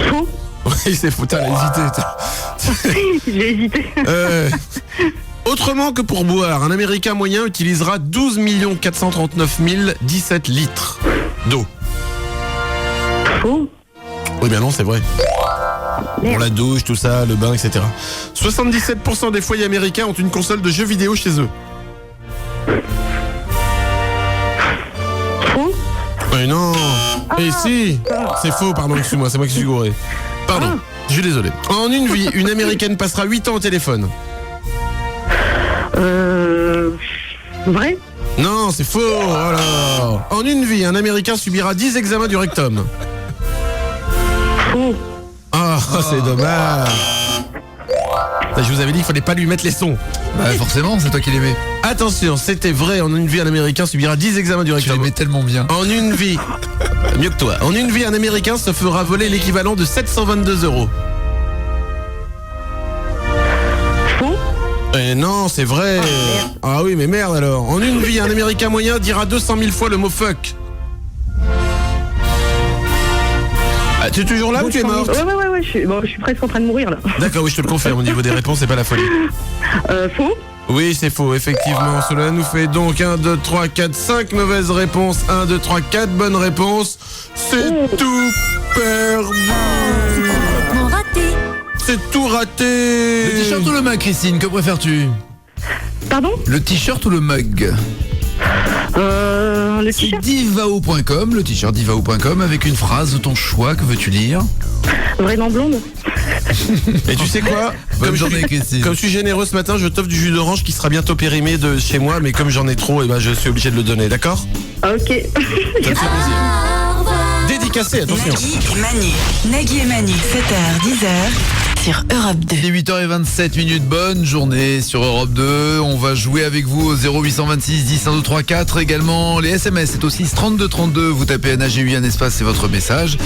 Faux. Oui, c'est faux, t'as hésité. J'ai hésité. Autrement que pour boire, un Américain moyen utilisera 12 439 017 litres d'eau. Faux. Oui, bien non, c'est vrai. Pour la douche, tout ça, le bain, etc. 77% des foyers américains ont une console de jeux vidéo chez eux. Faux. Mais non. Et si. C'est faux, pardon, excuse-moi, c'est moi qui suis gouré. Pardon, je suis désolé. En une vie, une Américaine passera 8 ans au téléphone. Vrai. Non, c'est faux. Oh là. En une vie, un Américain subira 10 examens du rectum. Faux. Ah, c'est dommage. Je vous avais dit qu'il fallait pas lui mettre les sons. Bah forcément, c'est toi qui les mets. Attention, c'était vrai. En une vie, un Américain subira 10 examens du rectum. Tu les mets tellement bien. En une vie, mieux que toi. En une vie, un Américain se fera voler l'équivalent de 722 €. Faux. Eh non, c'est vrai. Ah oui, mais merde alors. En une vie, un Américain moyen dira 200 000 fois le mot fuck. Ah, tu es toujours là ou tu es morte? Ouais, je suis presque en train de mourir là. D'accord, oui, je te le confirme. Au niveau des réponses, c'est pas la folie. Faux. Oui, c'est faux, effectivement. Cela nous fait donc 1, 2, 3, 4, 5 mauvaises réponses. 1, 2, 3, 4 bonnes réponses. C'est tout perdu. C'est tout raté. Le t-shirt ou le mug, Christine, que préfères-tu? Pardon? Le t-shirt ou le mug? Le t-shirt. Divao.com, le t-shirt divao.com avec une phrase de ton choix, que veux-tu lire? Vraiment blonde. Et tu sais quoi? Bonne journée, Christine. Comme je suis généreux ce matin, je t'offre du jus d'orange qui sera bientôt périmé de chez moi, mais comme j'en ai trop, eh ben, je suis obligé de le donner, d'accord? Ok. Ça me fait plaisir. Dédicacé, attention. Nagui et Manu, 7h, 10h sur Europe 2. Il est 8h27, bonne journée sur Europe 2. On va jouer avec vous au 0826 10 1 2 3 4. Également les SMS, c'est au 6 32 32. Vous tapez NAGUI, un espace, c'est votre message.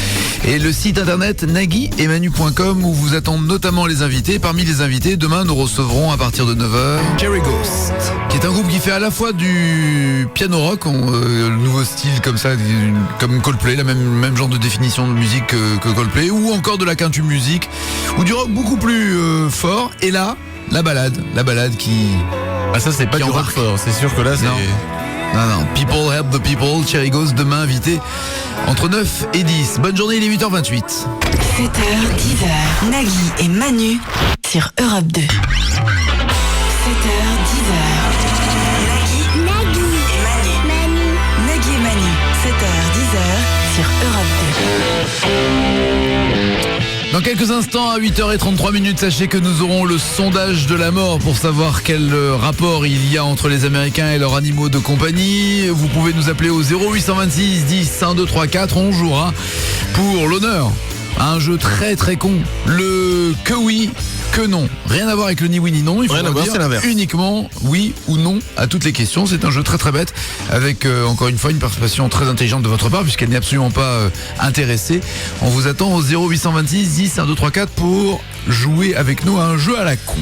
Et le site internet naguiemanu.com où vous attendent notamment les invités. Parmi les invités, demain nous recevrons à partir de 9h Cherry Ghost, qui est un groupe qui fait à la fois du piano rock, le nouveau style comme ça, comme Coldplay, la même genre de définition de musique que Coldplay, ou encore de la country music, ou du rock beaucoup plus fort. Et là, la balade qui... Ah ça c'est pas du rock fort, c'est sûr que là c'est... Non, People Help the People, Cherry Ghost, demain invité entre 9 et 10. Bonne journée, il est 8h28. 7h, 10h, Nagui et Manu sur Europe 2. Dans quelques instants, à 8h33, sachez que nous aurons le sondage de la mort pour savoir quel rapport il y a entre les Américains et leurs animaux de compagnie. Vous pouvez nous appeler au 0826 10 1234. On jouera pour l'honneur à un jeu très très con. Le que oui, que non. Rien à voir avec le ni oui ni non. Il faut c'est l'inverse. Uniquement oui ou non à toutes les questions. C'est un jeu très très bête avec encore une fois une participation très intelligente de votre part puisqu'elle n'est absolument pas intéressée. On vous attend au 0826 10 1234 pour jouer avec nous à un jeu à la con.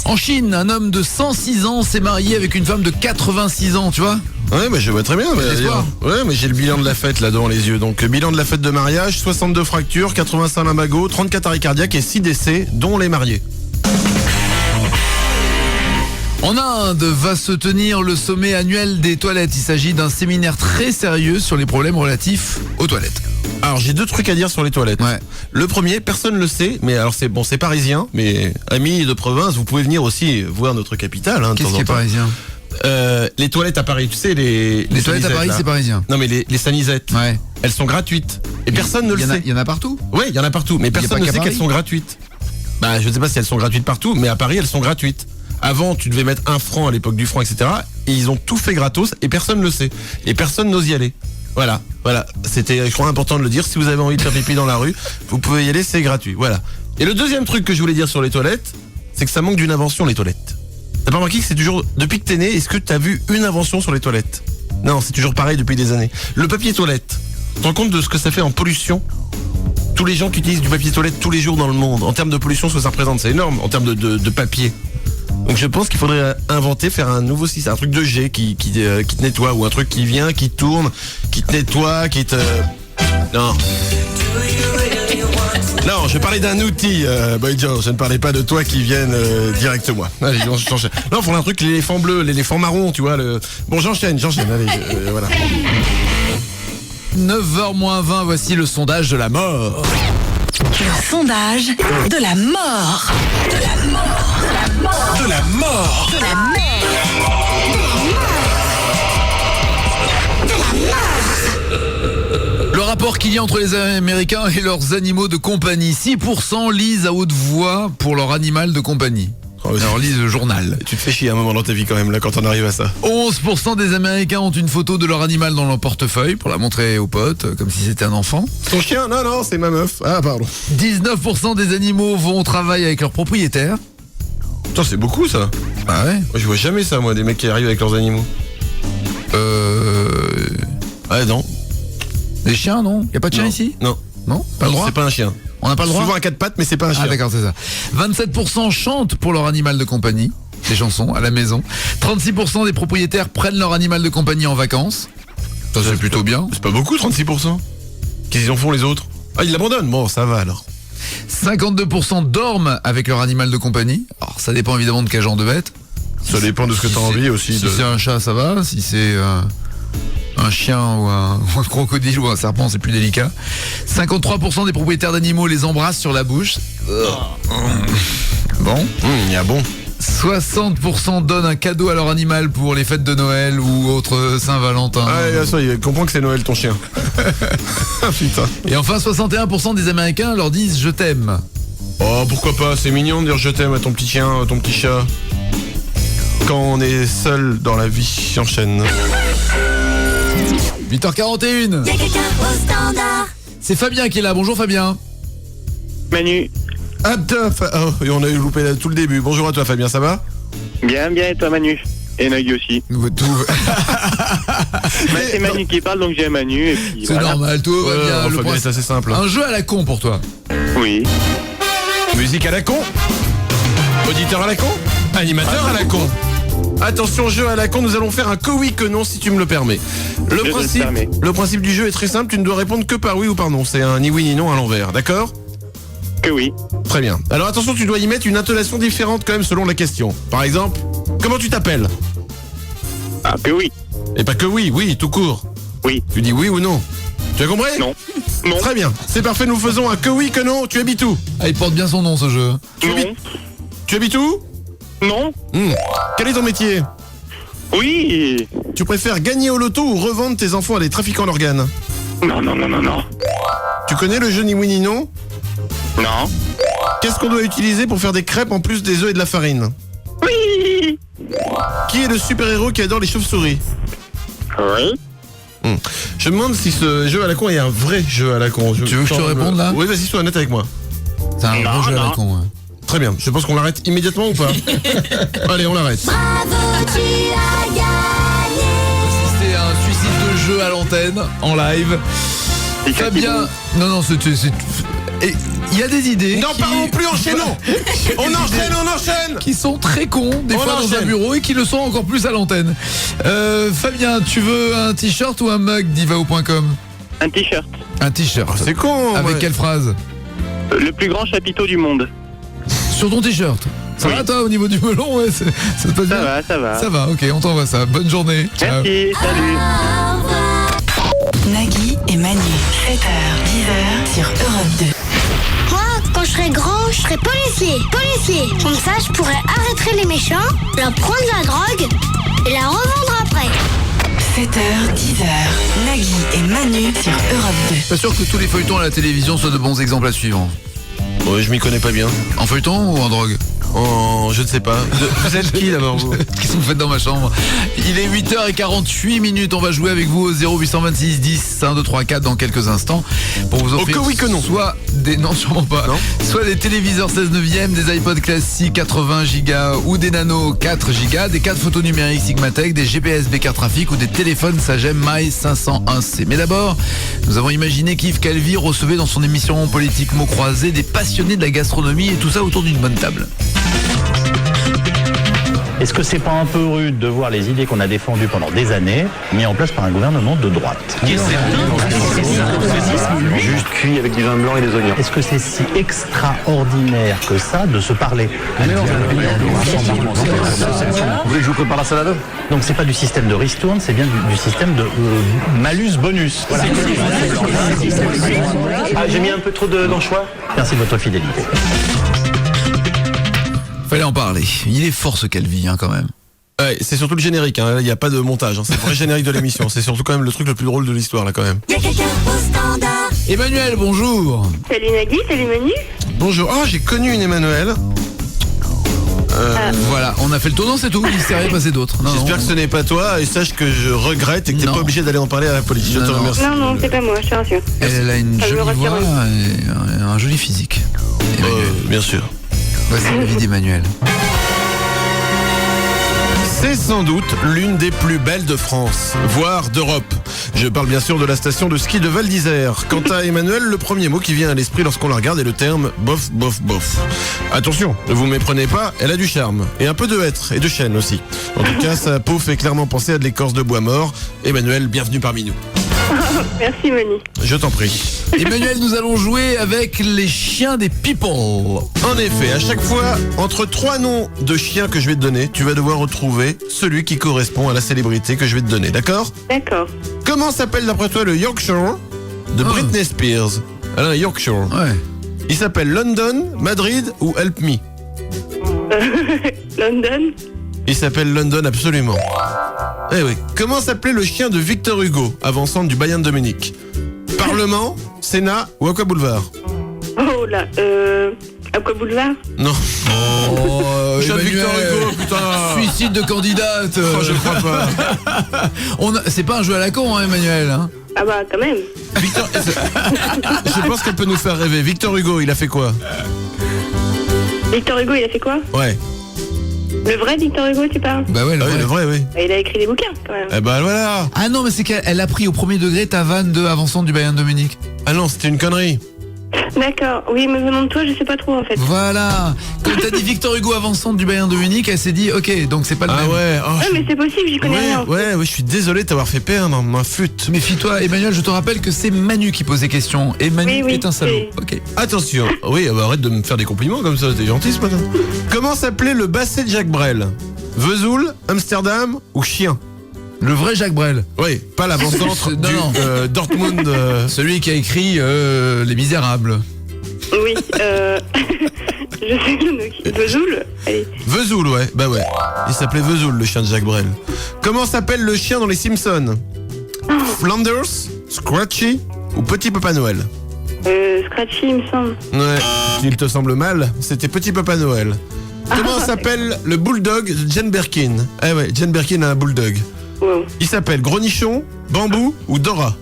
En Chine, un homme de 106 ans s'est marié avec une femme de 86 ans, tu vois? Ouais, bah je vois très bien. Ouais, mais j'ai le bilan de la fête là devant les yeux. Donc le bilan de la fête de mariage, 62 fractures, 85 lumbago, 34 arrêts cardiaques et 6 décès, dont les mariés. En Inde va se tenir le sommet annuel des toilettes. Il s'agit d'un séminaire très sérieux sur les problèmes relatifs aux toilettes. Alors j'ai 2 trucs à dire sur les toilettes. Ouais. Le premier, personne ne le sait, mais alors c'est parisien, mais amis de province, vous pouvez venir aussi voir notre capitale. Qu'est-ce qui est parisien? Les toilettes à Paris, tu sais, les toilettes à Paris, là. C'est parisien. Non mais les sanisettes, elles sont gratuites. Et personne ne le sait. Il y en a partout? Oui, il y en a partout, mais personne ne sait qu'elles sont gratuites. Bah je ne sais pas si elles sont gratuites partout, mais à Paris elles sont gratuites. Avant tu devais mettre 1 franc à l'époque du franc, etc. Et ils ont tout fait gratos et personne ne le sait. Et personne n'ose y aller. Voilà. C'était, je crois, important de le dire. Si vous avez envie de faire pipi dans la rue, vous pouvez y aller, c'est gratuit. Voilà. Et le deuxième truc que je voulais dire sur les toilettes, c'est que ça manque d'une invention, les toilettes. T'as pas remarqué que c'est toujours, depuis que t'es né, est-ce que t'as vu une invention sur les toilettes? Non, c'est toujours pareil depuis des années. Le papier toilette. Tu te rends compte de ce que ça fait en pollution? Tous les gens qui utilisent du papier toilette tous les jours dans le monde, en termes de pollution, ce que ça représente, c'est énorme, en termes de papier. Donc je pense qu'il faudrait faire un nouveau système, un truc de jet qui te nettoie, ou un truc qui vient, qui tourne, qui te nettoie, qui te... Non, je parlais d'un outil, Boy Joe, je ne parlais pas de toi qui vienne directement. Allez, j'enchaîne. Non, il faut un truc, l'éléphant bleu, l'éléphant marron, tu vois. Bon, j'enchaîne, allez, voilà. 9h-20, voici le sondage de la mort. Le sondage de la mort. De la mort. De la mort. De la mort. De la mort. Le rapport qu'il y a entre les Américains et leurs animaux de compagnie. 6% lisent à haute voix pour leur animal de compagnie. Alors lisent le journal. Tu te fais chier un moment dans ta vie quand même, là, quand on arrive à ça. 11% des Américains ont une photo de leur animal dans leur portefeuille pour la montrer aux potes, comme si c'était un enfant. Ton chien? Non, c'est ma meuf. Ah, pardon. 19% des animaux vont au travail avec leur propriétaire. Putain, c'est beaucoup ça. Ah ouais? Moi, je vois jamais ça, moi, des mecs qui arrivent avec leurs animaux. Ouais, non. Des chiens, non? Y a pas de chien ici? Non. Non? Pas le droit? C'est pas un chien. On n'a pas le droit? Souvent à 4 pattes, mais c'est pas un chien. Ah d'accord, c'est ça. 27% chantent pour leur animal de compagnie, des chansons à la maison. 36% des propriétaires prennent leur animal de compagnie en vacances. Ça c'est plutôt bien. C'est pas beaucoup, 36%. Qu'est-ce qu'ils en font les autres? Ah, ils l'abandonnent. Bon, ça va alors. 52% dorment avec leur animal de compagnie. Alors ça dépend évidemment de quel genre de bête. Ça dépend de ce que t'as envie aussi. Si c'est un chat, ça va. Si c'est un chien ou un crocodile ou un serpent, c'est plus délicat. 53% des propriétaires d'animaux les embrassent sur la bouche. Bon. Il y a bon. 60% donnent un cadeau à leur animal pour les fêtes de Noël ou autre Saint-Valentin. Ah, ça y est, comprends que c'est Noël ton chien. Putain. Et enfin, 61% des Américains leur disent « je t'aime ». Oh, pourquoi pas, c'est mignon de dire je t'aime à ton petit chien, à ton petit chat. Quand on est seul dans la vie, j'enchaîne. 8h41. C'est Fabien qui est là. Bonjour Fabien. Manu. Ah, et on a eu loupé là, tout le début. Bonjour à toi Fabien, ça va? Bien, et toi Manu? Et Nagui aussi. C'est Manu qui parle, donc j'ai Manu. C'est voilà. Normal, tout va bien. Fabien, c'est assez simple. Un jeu à la con pour toi. Oui. Musique à la con. Auditeur à la con. Animateur à la con. Attention, jeu à la con, nous allons faire un que oui que non si tu me le permets. Le principe du jeu est très simple, tu ne dois répondre que par oui ou par non. C'est un ni oui ni non à l'envers, d'accord? Que oui. Très bien. Alors attention, tu dois y mettre une intonation différente quand même selon la question. Par exemple, comment tu t'appelles? Ah, que oui. Et pas que oui, oui, tout court. Oui. Tu dis oui ou non? Tu as compris? Non. Non. Très bien, c'est parfait, nous faisons un que oui que non. Tu habites où? Ah, il porte bien son nom ce jeu. Tu habites où? Non. Quel est ton métier? Oui. Tu préfères gagner au loto ou revendre tes enfants à des trafiquants d'organes? Non. Tu connais le jeu ni oui ni non? Non. Qu'est-ce qu'on doit utiliser pour faire des crêpes en plus des œufs et de la farine? Oui. Qui est le super-héros qui adore les chauves-souris? Oui. Je me demande si ce jeu à la con est un vrai jeu à la con. Tu veux que je te réponde là? Oui, vas-y, sois honnête avec moi. C'est un vrai jeu à la con. Très bien, je pense qu'on l'arrête immédiatement ou pas? Allez, on l'arrête. Bravo, tu as gagné. C'était un suicide de jeu à l'antenne, en live. Fabien, non, et il y a des idées. Non, parlons plus, enchaînons. On enchaîne. Qui sont très cons, des On fois dans enchaîne. un bureau, et qui le sont encore plus à l'antenne. Fabien, tu veux un t-shirt ou un mug d'ivao.com? Un t-shirt. Un t-shirt. C'est con. Avec ouais. quelle phrase? Le plus grand chapiteau du monde. Sur ton t-shirt. Ça va toi au niveau du melon? Ouais, ça te passe bien? Ça va. Ça va, ok, on t'envoie ça. Bonne journée. Ciao. Merci, salut. Nagui et Manu, 7h, 10h sur Europe 2. Moi, quand je serai grand, je serai policier. Comme ça, je pourrai arrêter les méchants, leur prendre la drogue et la revendre après. 7h, 10h, Nagui et Manu sur Europe 2. Pas sûr que tous les feuilletons à la télévision soient de bons exemples à suivre. Ouais, je m'y connais pas bien. En feuilleton ou en drogue? Je ne sais pas. Vous êtes qui d'abord vous? Qui sont faites dans ma chambre. Il est 8h48. On va jouer avec vous au 0826 10 1 2 3 4 dans quelques instants pour vous offrir que oui que non. soit des non sûrement pas non. Soit des téléviseurs 16/9, des iPods classiques 80 Go ou des Nano 4 Go, des cartes photo numériques Sigmatech, des GPS Bécart Trafic ou des téléphones Sagem My 501C. Mais d'abord, nous avons imaginé qu'Yves Calvi recevait dans son émission politique Mots Croisés des passionnés de la gastronomie et tout ça autour d'une bonne table. Est-ce que c'est pas un peu rude de voir les idées qu'on a défendues pendant des années mis en place par un gouvernement de droite? Juste cuit avec du vin blanc et des oignons. Est-ce que c'est si extraordinaire que ça de se parler? Vous voulez que je vous prépare la salade? Donc c'est pas du système de ristourne, c'est bien du système de malus-bonus. Voilà. Ah, j'ai mis un peu trop d'anchois. Merci de votre fidélité. Fallait en parler. Il est fort ce Calvi quand même. Ouais, c'est surtout le générique, hein. Il n'y a pas de montage, hein. C'est le vrai générique de l'émission. C'est surtout quand même le truc le plus drôle de l'histoire là quand même. Y'a quelqu'un au standard. Emmanuel, bonjour. Salut Nagui, salut Manu. Bonjour. Oh, j'ai connu une Emmanuel. Voilà, on a fait le tour, non c'est tout, il s'est rien passé d'autre. J'espère que ce n'est pas toi et sache que je regrette et que t'es pas obligé d'aller en parler à la police. Je te remercie. Non, c'est pas moi, je te rassure. Elle a une Ça me jolie rassure, voix et un joli physique. Bien sûr. Voici la vie d'Emmanuel. C'est sans doute l'une des plus belles de France, voire d'Europe. Je parle bien sûr de la station de ski de Val d'Isère. Quant à Emmanuel, le premier mot qui vient à l'esprit lorsqu'on la regarde est le terme bof, bof, bof. Attention, ne vous méprenez pas, elle a du charme. Et un peu de hêtre et de chêne aussi. En tout cas, sa peau fait clairement penser à de l'écorce de bois mort. Emmanuel, bienvenue parmi nous. Merci Manu. Je t'en prie. Emmanuel, nous allons jouer avec les chiens des people. En effet, à chaque fois, entre 3 noms de chiens que je vais te donner, tu vas devoir retrouver celui qui correspond à la célébrité que je vais te donner, d'accord? D'accord. Comment s'appelle d'après toi le Yorkshire de Britney Spears? Alors, Yorkshire. Ouais. Il s'appelle London, Madrid ou Help Me? London. Il s'appelle London, absolument. Eh oui. Comment s'appelait le chien de Victor Hugo, avançant du Bayern de Munich? Parlement, Sénat ou Aqua Boulevard? Oh là, Aqua Boulevard. Non. Oh, Chien de Emmanuel, Victor Hugo, putain. Suicide de candidate. Oh, je crois pas. C'est pas un jeu à la con, hein, Emmanuel. Hein. Ah bah quand même. Victor... Je pense qu'elle peut nous faire rêver. Victor Hugo, il a fait quoi? Victor Hugo, il a fait quoi? Ouais. Le vrai Victor Hugo, tu parles? Bah ouais, le vrai, oui. Il a écrit des bouquins quand même. Eh bah voilà. Ah non, mais c'est qu'elle a pris au premier degré ta vanne de avançant du Bayern de Munich. Ah non, c'était une connerie. D'accord, oui, mais venant de toi, je sais pas trop en fait. Voilà. Quand t'as dit Victor Hugo avançant du Bayern de Munich, elle s'est dit ok, donc c'est pas le même. Ah ouais. Oh, Ouais, mais c'est possible, j'y connais rien. Ouais, je suis désolé de t'avoir fait perdre ma flûte. Méfie-toi, Emmanuel, je te rappelle que c'est Manu qui pose des questions. Et Manu Oui, est un salaud. c'est- Ok. Attention. Oui, bah arrête de me faire des compliments comme ça, t'es gentil ce matin. Comment s'appelait le basset de Jacques Brel? Vesoul, Amsterdam ou Chien? Le vrai Jacques Brel. Oui, pas l'avant-centre Non, du non. Dortmund. Celui qui a écrit Les Misérables. Oui, je sais le nom qui... Vesoul. Allez. Vesoul, ouais, bah ouais. Il s'appelait Vesoul, le chien de Jacques Brel. Comment s'appelle le chien dans les Simpsons? Flanders, Scratchy ou Petit Papa Noël? Scratchy, il me semble. Ouais, il te semble mal, c'était Petit Papa Noël. Comment s'appelle le bulldog de Jane Birkin? Eh ouais, Jane Birkin a un bulldog. Wow. Il s'appelle Grenichon, Bambou ou Dora?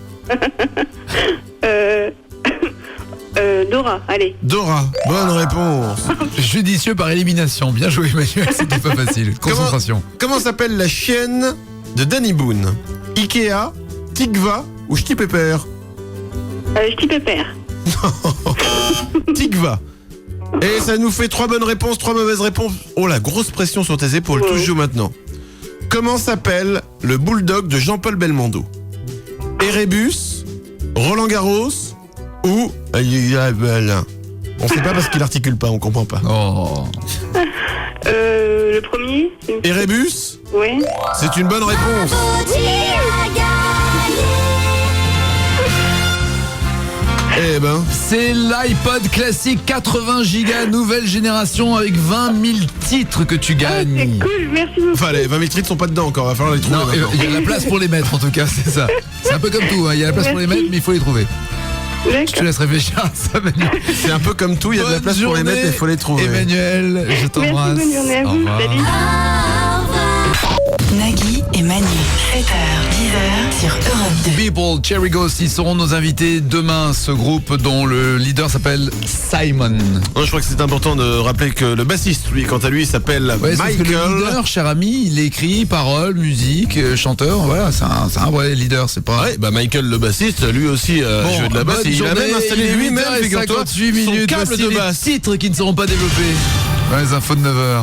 Dora, allez. Dora, bonne réponse. Judicieux par élimination. Bien joué, Emmanuel, c'était pas facile. Concentration. Comment s'appelle la chienne de Danny Boone? Ikea, Tikva ou Ch'ti Pépère? Ch'ti Pépère. Tikva. Et ça nous fait 3 bonnes réponses, 3 mauvaises réponses. Oh la grosse pression sur tes épaules, tout se joue maintenant. Comment s'appelle le bulldog de Jean-Paul Belmondo? Erebus, Roland Garros ou... On sait pas parce qu'il articule pas, on comprend pas. Oh. Le premier. Erebus? Oui. C'est une bonne réponse. Eh ben, c'est l'iPod classique 80 Go nouvelle génération avec 20 000 titres que tu gagnes. C'est cool, merci beaucoup. Enfin, les 20 000 titres sont pas dedans encore, va falloir les trouver. Non, il y a la place pour les mettre en tout cas, c'est ça. C'est un peu comme tout, hein. Il y a la place pour les mettre, mais il faut les trouver. Je te laisse réfléchir à ça, Emmanuel. C'est un peu comme tout, il y a de la place pour les mettre, mais il faut les trouver. Emmanuel, je t'embrasse. Merci, bonne journée à vous. Salut. Nagui et Manu, 7h, 10h sur Europe 2. People, Cherry Ghost, ils seront nos invités demain. Ce groupe dont le leader s'appelle Simon. Non, je crois que c'est important de rappeler que le bassiste, lui, quant à lui, s'appelle Michael. Que le leader, cher ami, il écrit paroles, musique, chanteur. Voilà, c'est un vrai leader, c'est pas. Ouais, bah Michael, le bassiste, lui aussi jouait de la basse. Et il a même installé lui-même, figure-toi, son câble de basse. Titres qui ne seront pas développés. Ouais, les infos de 9h.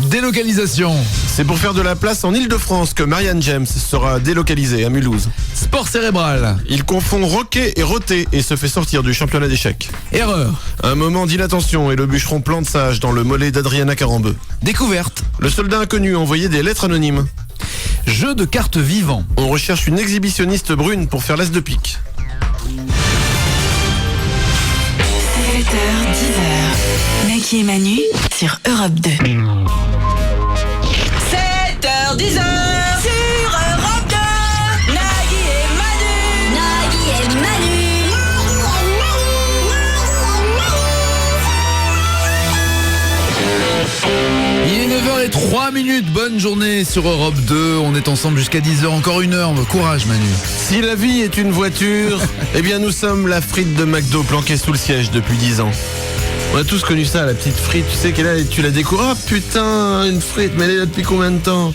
Délocalisation. C'est pour faire de la place en Ile-de-France que Marianne James sera délocalisée à Mulhouse. Sport cérébral. Il confond roquet et roté et se fait sortir du championnat d'échecs. Erreur. Un moment d'inattention et le bûcheron plante sage dans le mollet d'Adriana Carambeu. Découverte. Le soldat inconnu envoyait des lettres anonymes. Jeu de cartes vivant. On recherche une exhibitionniste brune pour faire l'as de pique. 7h, 10h. Nagui et Manu sur Europe 2. 7h, 10h sur Europe 2. Nagui et Manu. Nagui et Manu. Il est 9h03. Bonne journée sur Europe 2. On est ensemble jusqu'à 10h. Encore une heure. Courage, Manu. Si la vie est une voiture, eh bien nous sommes la frite de McDo planquée sous le siège depuis 10 ans. On a tous connu ça, la petite frite, tu sais qu'elle est là et tu la découvres. Ah putain, une frite, mais elle est là depuis combien de temps?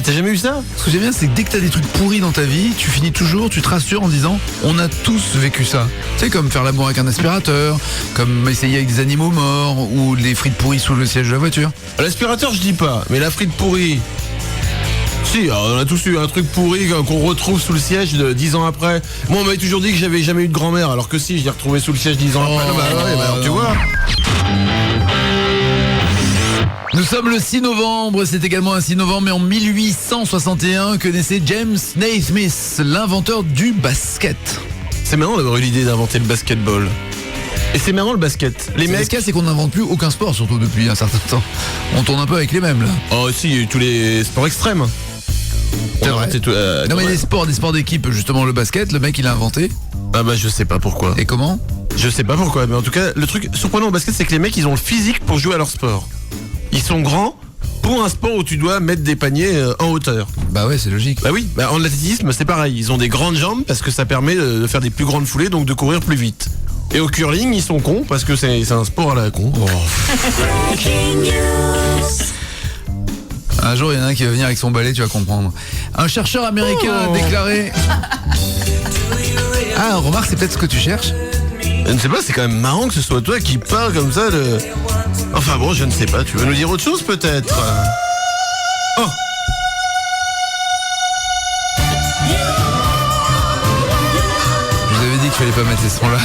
T'as jamais eu ça? Ce que j'aime bien, c'est que dès que t'as des trucs pourris dans ta vie, tu finis toujours, tu te rassures en disant on a tous vécu ça. Tu sais, comme faire l'amour avec un aspirateur, comme essayer avec des animaux morts, ou les frites pourries sous le siège de la voiture. L'aspirateur, je dis pas, mais la frite pourrie. Si, on a tous eu un truc pourri qu'on retrouve sous le siège 10 ans après. Moi, on m'avait toujours dit que j'avais jamais eu de grand-mère, alors que si, je l'ai retrouvé sous le siège 10 ans après. Alors, tu vois. Nous sommes le 6 novembre, c'est également un 6 novembre, mais en 1861 que naissait James Naismith, l'inventeur du basket. C'est marrant d'avoir eu l'idée d'inventer le basketball. Et c'est marrant le basket. Les mecs, c'est qu'on n'invente plus aucun sport, surtout depuis un certain temps. On tourne un peu avec les mêmes là. Oh si, il y a eu tous les sports extrêmes. C'est vrai. Non mais des sports d'équipe, justement le basket, le mec il a inventé. Ah bah je sais pas pourquoi. Et comment? Je sais pas pourquoi, mais en tout cas le truc surprenant au basket c'est que les mecs ils ont le physique pour jouer à leur sport. Ils sont grands pour un sport où tu dois mettre des paniers en hauteur. Bah ouais, c'est logique. Bah oui, en athlétisme c'est pareil, ils ont des grandes jambes parce que ça permet de faire des plus grandes foulées, donc de courir plus vite. Et au curling ils sont cons parce que c'est un sport à la con. Un jour il y en a un qui va venir avec son balai, tu vas comprendre. Un chercheur américain a déclaré... Ah, remarque, c'est peut-être ce que tu cherches. Je ne sais pas, c'est quand même marrant que ce soit toi qui parle comme ça de... Enfin bon, je ne sais pas, tu veux nous dire autre chose peut-être? Oh! Je vous avais dit qu'il fallait pas mettre ces sons-là.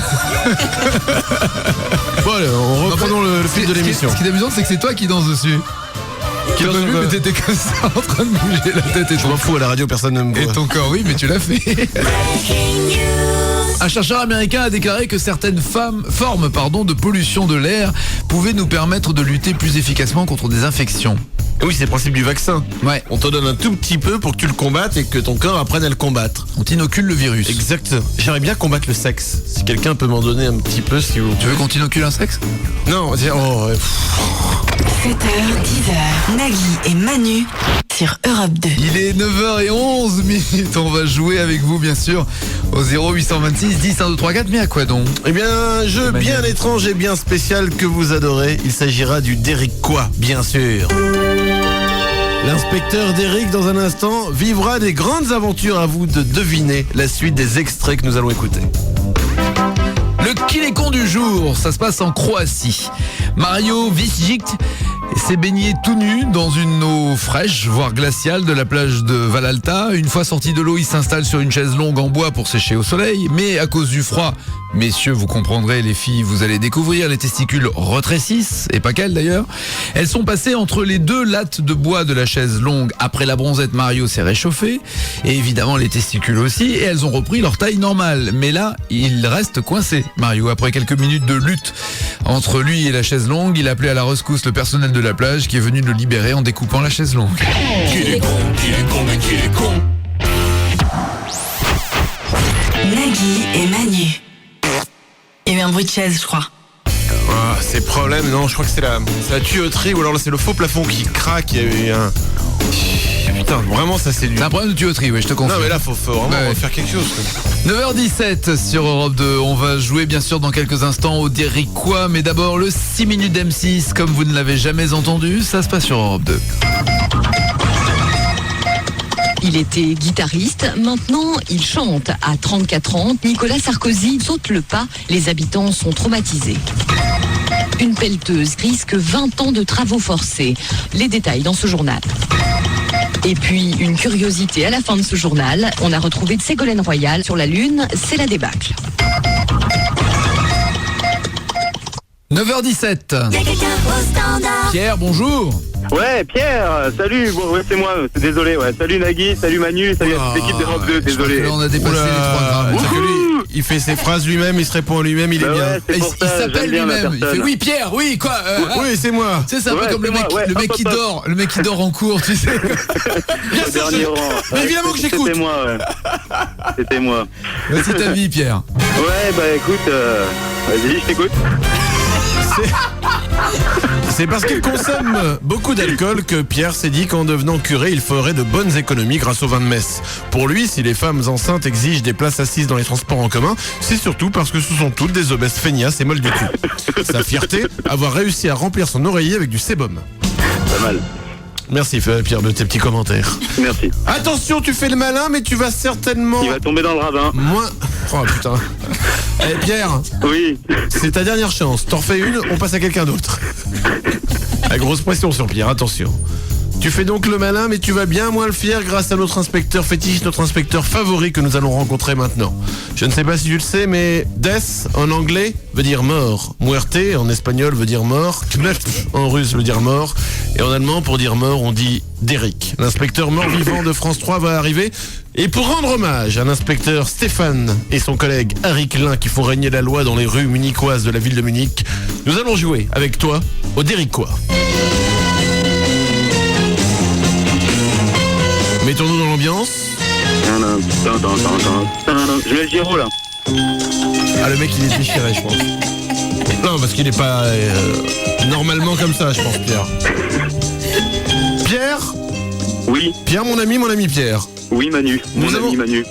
Bon allez, reprenons le fil de l'émission. Ce qui est amusant, c'est que c'est toi qui danse dessus. Qui pas vu, mais t'étais comme ça en train de bouger la tête et je m'en fous, à la radio personne ne me voit. Et ton corps, oui, mais tu l'as fait. Un chercheur américain a déclaré que certaines formes de pollution de l'air pouvaient nous permettre de lutter plus efficacement contre des infections. Oui, c'est le principe du vaccin. Ouais. On te donne un tout petit peu pour que tu le combattes et que ton corps apprenne à le combattre. On t'inocule le virus. Exact. J'aimerais bien combattre le sexe. Si quelqu'un peut m'en donner un petit peu, si vous... Tu veux qu'on t'inocule un sexe? Non, oh, 7h, 10h, Nagui et Manu sur Europe 2. Il est 9h11. On va jouer avec vous, bien sûr, au 0826 10 1 2 3 4. Mais à quoi donc? Eh bien, un jeu bien étrange et bien spécial que vous adorez. Il s'agira du Derrick quoi, bien sûr. L'inspecteur Derrick, dans un instant, vivra des grandes aventures. À vous de deviner la suite des extraits que nous allons écouter. Le Qu'il est con du jour, ça se passe en Croatie. Mario Viznić s'est baigné tout nu dans une eau fraîche, voire glaciale, de la plage de Valalta. Une fois sorti de l'eau, il s'installe sur une chaise longue en bois pour sécher au soleil. Mais à cause du froid, messieurs, vous comprendrez, les filles, vous allez découvrir, les testicules retrécissent, et pas qu'elles d'ailleurs. Elles sont passées entre les deux lattes de bois de la chaise longue. Après la bronzette, Mario s'est réchauffé, et évidemment les testicules aussi, et elles ont repris leur taille normale. Mais là, il reste coincé, Mario. Après quelques minutes de lutte entre lui et la chaise longue, il a appelé à la rescousse le personnel de la plage qui est venu le libérer en découpant la chaise longue. Qu'il est con, mais qu'il est con. Nagui et Manu. Il y a eu un bruit de chaise, je crois. Ah, c'est problème, non, je crois que c'est la tuyauterie ou alors là c'est le faux plafond qui craque. Il y a eu un... Putain, vraiment ça c'est du... C'est un problème de tuyauterie, oui, je te confirme. Non mais là faut vraiment faire quelque chose. 9h17 sur Europe 2, on va jouer bien sûr dans quelques instants au Derrick quoi, mais d'abord le 6 minutes d'M6, comme vous ne l'avez jamais entendu, ça se passe sur Europe 2. Il était guitariste, maintenant il chante. À 34 ans, Nicolas Sarkozy saute le pas, les habitants sont traumatisés. Une pelleteuse risque 20 ans de travaux forcés. Les détails dans ce journal. Et puis, une curiosité à la fin de ce journal, on a retrouvé de Ségolène Royal sur la Lune, c'est la débâcle. 9h17. Pierre, bonjour. Ouais, Pierre, salut, bon, ouais, c'est moi, désolé, ouais. Salut Nagui, salut Manu, salut à toute l'équipe d'Europe 2, désolé. Là, on a dépassé les 3 grammes. Il fait ses phrases lui-même, il se répond à lui-même, il est bien. Il s'appelle lui-même, il fait oui Pierre, oui quoi. Oui, c'est moi. C'est un peu comme le mec qui dort, le mec qui dort en cours, tu sais. Bien sûr, mais évidemment que j'écoute. C'était moi, ouais. C'était moi. Voici ta vie, Pierre. Ouais, bah écoute, vas-y, je t'écoute. C'est parce qu'il consomme beaucoup d'alcool que Pierre s'est dit qu'en devenant curé, il ferait de bonnes économies grâce au vin de messe. Pour lui, si les femmes enceintes exigent des places assises dans les transports en commun, c'est surtout parce que ce sont toutes des obèses feignasses et molles du cul. Sa fierté, avoir réussi à remplir son oreiller avec du sébum. Pas mal. Merci Pierre de tes petits commentaires. Merci. Attention, tu fais le malin, mais tu vas certainement... Il va tomber dans le ravin. Oh putain. Pierre. Oui. C'est ta dernière chance. T'en refais une, on passe à quelqu'un d'autre. La grosse pression sur Pierre, attention. Tu fais donc le malin, mais tu vas bien moins le fier grâce à notre inspecteur fétiche, notre inspecteur favori que nous allons rencontrer maintenant. Je ne sais pas si tu le sais, mais death en anglais veut dire mort. Muerte en espagnol veut dire mort. Kneft en russe veut dire mort. Et en allemand, pour dire mort, on dit Derrick. L'inspecteur mort-vivant de France 3 va arriver. Et pour rendre hommage à l'inspecteur Stéphane et son collègue Harry Klein qui font régner la loi dans les rues munichoises de la ville de Munich, nous allons jouer avec toi au Derrick quoi. Mettons-nous dans l'ambiance. Je mets le gyro là. Ah, le mec il est déchiré, je pense. Non, parce qu'il n'est pas normalement comme ça, je pense, Pierre. Pierre ? Oui. Pierre, mon ami Pierre. Oui, Manu. Mon ami Manu.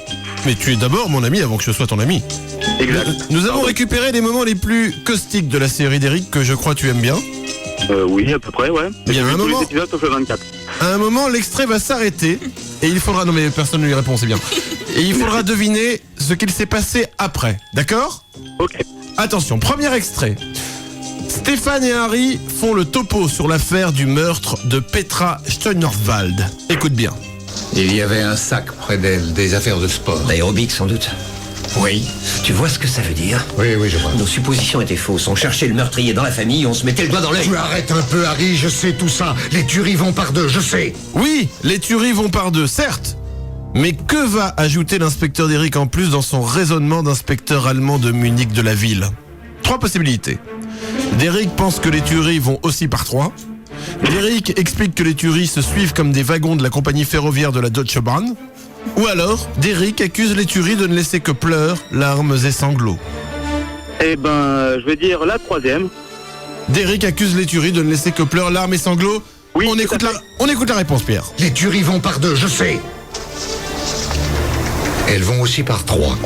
Mais tu es d'abord mon ami avant que je sois ton ami. Exact. Nous avons récupéré les moments les plus caustiques de la série d'Eric que je crois tu aimes bien. Oui, à peu près, ouais. Il y a un moment. Les épisodes sauf le 24. À un moment, l'extrait va s'arrêter et il faudra... Non mais personne ne lui répond, c'est bien. Et il faudra deviner ce qu'il s'est passé après, d'accord ? Ok. Attention, premier extrait. Stéphane et Harry font le topo sur l'affaire du meurtre de Petra Steinerwald. Écoute bien. Il y avait un sac près d'elle, des affaires de sport. D'aérobic, sans doute. Oui. Tu vois ce que ça veut dire ? Oui, je vois. Nos suppositions étaient fausses. On cherchait le meurtrier dans la famille, on se mettait le doigt dans l'œil. Tu arrêtes un peu, Harry, je sais tout ça. Les tueries vont par deux, je sais. Oui, les tueries vont par deux, certes. Mais que va ajouter l'inspecteur Derrick en plus dans son raisonnement d'inspecteur allemand de Munich de la ville ? 3 possibilités. Derrick pense que les tueries vont aussi par 3. Derrick explique que les tueries se suivent comme des wagons de la compagnie ferroviaire de la Deutsche Bahn. Ou alors, Derrick accuse les tueries de ne laisser que pleurs, larmes et sanglots. Eh ben, je vais dire la troisième. Derrick accuse les tueries de ne laisser que pleurs, larmes et sanglots. Oui, on écoute la réponse, Pierre. Les tueries vont par 2, je sais. Elles vont aussi par 3.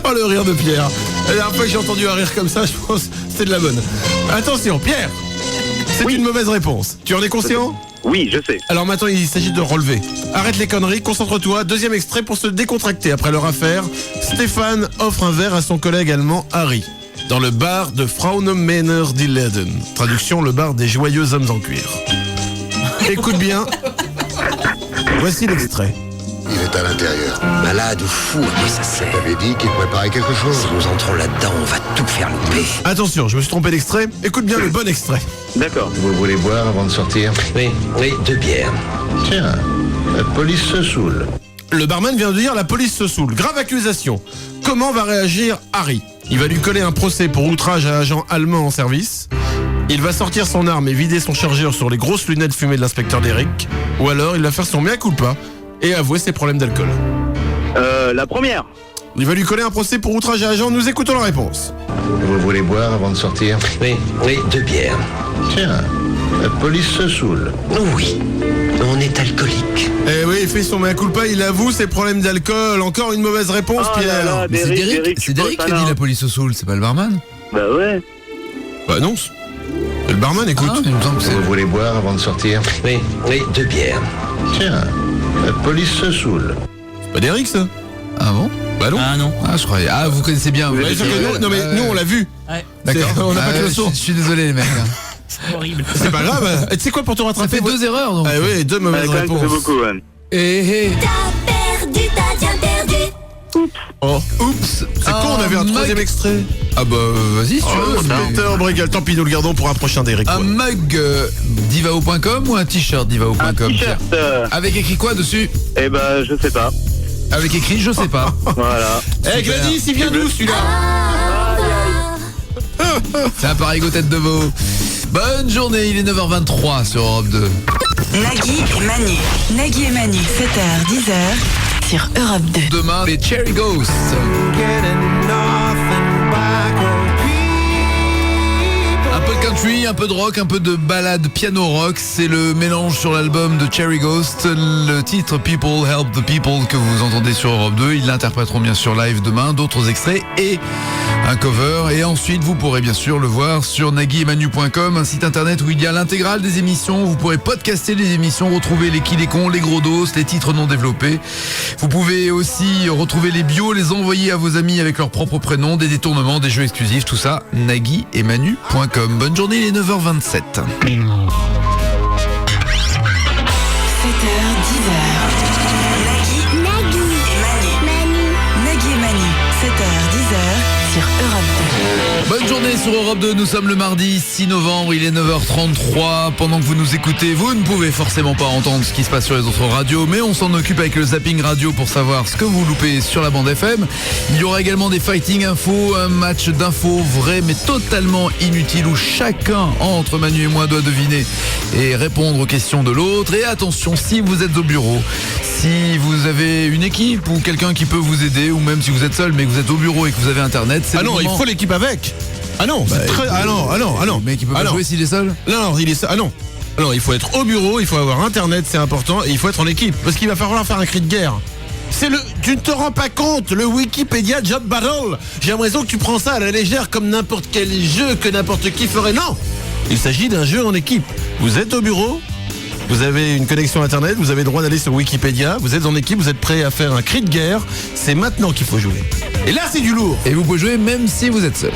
Oh, le rire de Pierre. La dernière fois que j'ai entendu un rire comme ça, je pense que c'était de la bonne. Attention, Pierre, c'est une mauvaise réponse. Tu en es conscient ? Oui, je sais. Alors maintenant, il s'agit de relever. Arrête les conneries, concentre-toi. Deuxième extrait pour se décontracter. Après leur affaire, Stéphane offre un verre à son collègue allemand Harry dans le bar de Frauenmänner die Läden. Traduction, le bar des joyeux hommes en cuir. Écoute bien. Voici l'extrait. Il est à l'intérieur. Malade ou fou, à quoi ça sert? T'avais dit qu'il préparait quelque chose. Si nous entrons là-dedans, on va tout faire louper. Attention, je me suis trompé d'extrait. Écoute bien le bon extrait. D'accord. Vous voulez boire avant de sortir? Oui, 2 bières. Tiens, la police se saoule. Le barman vient de dire la police se saoule. Grave accusation. Comment va réagir Harry? Il va lui coller un procès pour outrage à agent allemand en service. Il va sortir son arme et vider son chargeur sur les grosses lunettes fumées de l'inspecteur Derrick. Ou alors il va faire son mea culpa et avouer ses problèmes d'alcool. La première. Il va lui coller un procès pour outrage à agent. Nous écoutons la réponse. Vous voulez boire avant de sortir? Oui, 2 bières. Tiens, la police se saoule. Oui, on est alcoolique. Eh oui, il fait son mea culpa, il avoue ses problèmes d'alcool. Encore une mauvaise réponse, Oh là Pierre. là, Mais c'est Derrick qui a dit la police au saoul, c'est pas le barman? Bah ouais. Bah non. Le barman, écoute. Il me semble que c'est... Vous voulez boire avant de sortir? Oui, 2 bières. Tiens, la police se saoule. C'est pas Derrick, ça? Ah bon? Bah non. Ah non. Ah, je croyais. Ah, vous connaissez bien. Ouais, sûr que non, mais nous, on l'a vu. Ouais. D'accord. On n'a pas que le je son. suis désolé, les mecs. C'est horrible. C'est pas grave. Tu sais quoi, pour te Ça rattraper? fait 2 erreurs, donc. Ah oui, 2 mauvaises Quand même, ça réponses. fait beaucoup, ouais. Eh, T'as bien perdu. Oh, oups. C'est con, on avait un troisième extrait. Ah bah, vas-y, si tu veux. Inspecteur Brégal, tant pis, nous le gardons pour un prochain Derrick. Un mug divao.com ou un t-shirt divao.com? T-shirt. Avec écrit quoi dessus? Eh ben, je sais pas. Avec écrit, je sais pas. Voilà. Eh, Gladys, il vient d'où celui-là? C'est un parigot tête de veau. Bonne journée, il est 9h23 sur Europe 2. Nagui et Manu. Nagui et Manu, 7h, 10h sur Europe 2. Demain, les Cherry Ghosts. Un peu de country, un peu de rock, un peu de ballade piano rock. C'est le mélange sur l'album de Cherry Ghost. Le titre People Help the People que vous entendez sur Europe 2. Ils l'interpréteront bien sûr live demain. D'autres extraits et un cover. Et ensuite, vous pourrez bien sûr le voir sur naguiemanu.com, un site internet où il y a l'intégrale des émissions. Vous pourrez podcaster les émissions, retrouver les qui les cons, les gros dos, les titres non développés. Vous pouvez aussi retrouver les bios, les envoyer à vos amis avec leur propre prénom, des détournements, des jeux exclusifs, tout ça, naguiemanu.com. Bonne journée, il est 9h27. 7h, 10h. Nagui et Manu. 7h, 10h sur Europe 2. Bonne journée sur Europe 2, nous sommes le mardi 6 novembre, il est 9h33. Pendant que vous nous écoutez, vous ne pouvez forcément pas entendre ce qui se passe sur les autres radios, mais on s'en occupe avec le zapping radio pour savoir ce que vous loupez sur la bande FM. Il y aura également des fighting infos, un match d'infos vrai mais totalement inutile où chacun entre Manu et moi doit deviner et répondre aux questions de l'autre. Et attention, si vous êtes au bureau, si vous avez une équipe ou quelqu'un qui peut vous aider, ou même si vous êtes seul mais que vous êtes au bureau et que vous avez internet, c'est Ah non, il faut l'équipe avec. Ah non, c'est très... Ah non. Le mec, il peut pas jouer s'il est seul? Non, il est seul. Ah non. Alors, il faut être au bureau, il faut avoir internet, c'est important, et il faut être en équipe. Parce qu'il va falloir faire un cri de guerre. Tu ne te rends pas compte, le Wikipédia Job Battle. J'ai l'impression que tu prends ça à la légère comme n'importe quel jeu que n'importe qui ferait. Non, il s'agit d'un jeu en équipe. Vous êtes au bureau, vous avez une connexion internet, vous avez le droit d'aller sur Wikipédia, vous êtes en équipe, vous êtes prêt à faire un cri de guerre. C'est maintenant qu'il faut jouer. Et là, c'est du lourd. Et vous pouvez jouer même si vous êtes seul.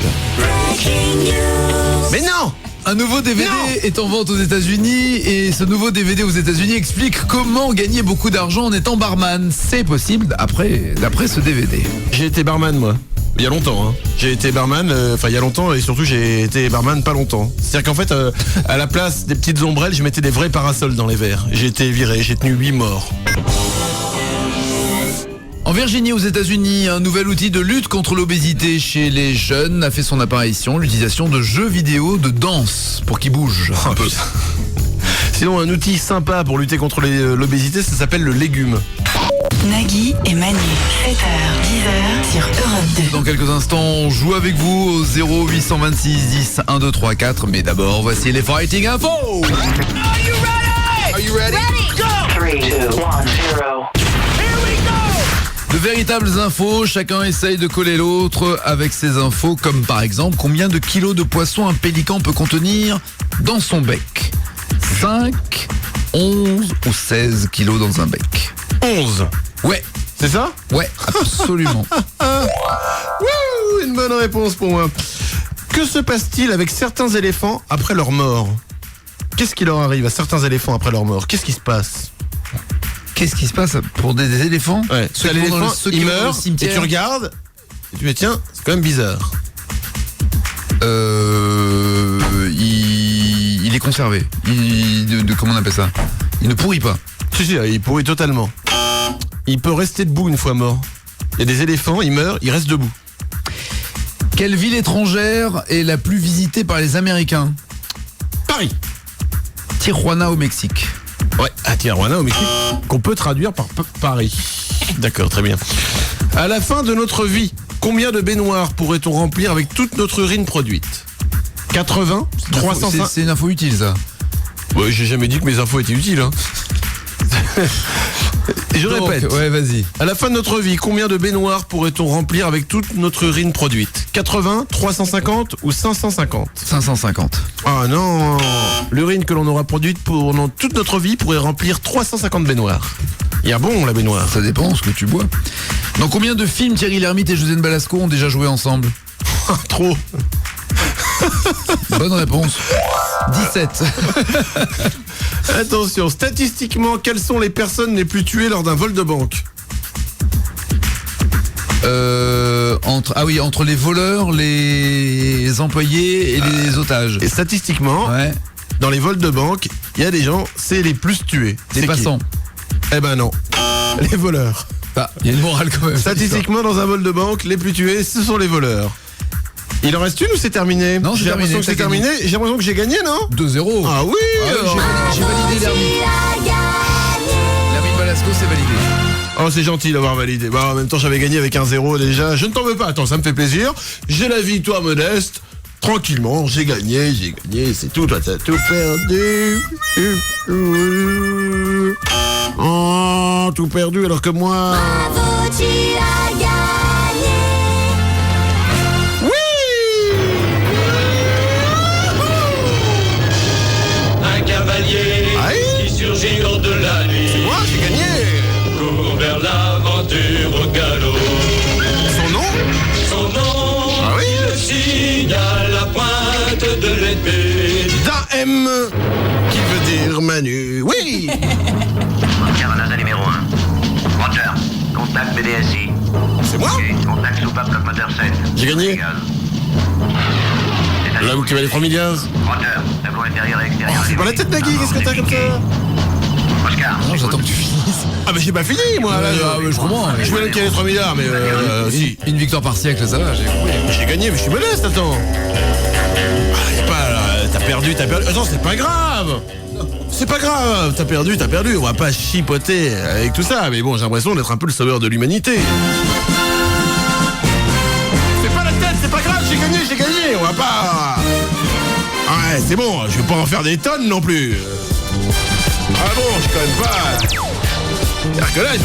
Mais non! Un nouveau DVD est en vente aux États-Unis et ce nouveau DVD aux États-Unis explique comment gagner beaucoup d'argent en étant barman. C'est possible d'après ce DVD. J'ai été barman, moi. Il y a longtemps, hein. J'ai été barman, il y a longtemps, et surtout j'ai été barman pas longtemps. C'est-à-dire qu'en fait, à la place des petites ombrelles, je mettais des vrais parasols dans les verres. J'ai été viré, j'ai tenu 8 morts. En En Virginie, aux États-Unis, un nouvel outil de lutte contre l'obésité chez les jeunes a fait son apparition, l'utilisation de jeux vidéo de danse pour qu'ils bougent un peu. Sinon, un outil sympa pour lutter contre l'obésité, ça s'appelle le légume. Nagui et Manu, 7h, 10h sur Europe 2. Dans quelques instants, on joue avec vous au 0826 10 1 2 3 4. Mais d'abord, voici les Fighting Info. Are you ready? Go! 3, 2, 1, 0. De véritables infos, chacun essaye de coller l'autre avec ses infos, comme par exemple combien de kilos de poisson un pélican peut contenir dans son bec. 5, 11 ou 16 kilos dans un bec. 11. Ouais. C'est ça? Ouais, absolument. Wouh, une bonne réponse pour moi. Que se passe-t-il avec certains éléphants après leur mort? Qu'est-ce qui leur arrive à certains éléphants après leur mort? Qu'est-ce qui se passe? Qu'est-ce qui se passe pour des éléphants? Ouais. L'éléphant, il meurt, et tu regardes, et tu dis tiens, c'est quand même bizarre. Il est conservé. Comment on appelle ça? Il ne pourrit pas. Si, il pourrit totalement. Il peut rester debout une fois mort. Il y a des éléphants, ils meurent, ils restent debout. Quelle ville étrangère est la plus visitée par les Américains? Paris. Tijuana au Mexique. Ouais, à Tijuana au Mexique, qu'on peut traduire par Paris. D'accord, très bien. À la fin de notre vie, combien de baignoires pourrait-on remplir avec toute notre urine produite? 80, 305. C'est une info utile, ça. Ouais, j'ai jamais dit que mes infos étaient utiles, hein. Je répète. Ouais, vas-y. À la fin de notre vie, combien de baignoires pourrait-on remplir avec toute notre urine produite? 80, 350 ou 550? 550. Ah non. L'urine que l'on aura produite pendant toute notre vie pourrait remplir 350 baignoires. Il y a bon la baignoire. Ça dépend ce que tu bois. Dans combien de films Thierry Lhermitte et Josène Balasco ont déjà joué ensemble? Trop. Bonne réponse. 17. Attention, statistiquement, quelles sont les personnes les plus tuées lors d'un vol de banque? Entre les voleurs, les employés et les otages. Et statistiquement, dans les vols de banque, il y a des gens, c'est les plus tués. Les passants. Eh ben non, les voleurs. Il y a une morale quand même. Statistiquement, dans un vol de banque, les plus tués, ce sont les voleurs. Il en reste une ou c'est terminé? Non, j'ai l'impression que c'est terminé. J'ai l'impression que j'ai gagné, non? 2-0. Ah oui, j'ai validé Lhermitte. Lhermitte Balasco, c'est validé. Oh, c'est gentil d'avoir validé. Bah, en même temps, j'avais gagné avec 1-0 déjà. Je ne t'en veux pas. Attends, ça me fait plaisir. J'ai la victoire modeste. Tranquillement, j'ai gagné, c'est tout. Toi, t'as tout perdu. Oh, tout perdu alors que moi... Bravo, tu as gagné. Oui. Un cavalier qui surgit hors de la nuit. C'est moi, j'ai gagné. Court vers l'aventure au galop. Son nom? Ah oui. Le signe à la pointe de l'épée. D'un M qui veut dire Manu. Oui. NASA numéro 1. Roger. Contact BDSI. C'est moi? Contact soupape bloc moteur 7. J'ai gagné. Là où tu vas les 3 milliards. Roger. Tableau intérieur et extérieur. C'est pas la tête, Nagui, qu'est-ce que t'as comme ça? Oscar. Non, j'attends que tu finisses. Ah mais j'ai pas fini moi là. Je comprends. Je voulais qu'il y ait les 3 milliards mais si. Une victoire par siècle, ça va, j'ai compris. J'ai gagné mais je suis modeste, attends. Ah, y a pas là, t'as perdu. Attends, c'est pas grave. C'est pas grave, t'as perdu. On va pas chipoter avec tout ça, mais bon, j'ai l'impression d'être un peu le sauveur de l'humanité. C'est pas la tête, c'est pas grave, j'ai gagné, on va pas... Ouais, c'est bon, je vais pas en faire des tonnes non plus. Ah bon, j'ai quand même pas... C'est-à-dire que là, j'ai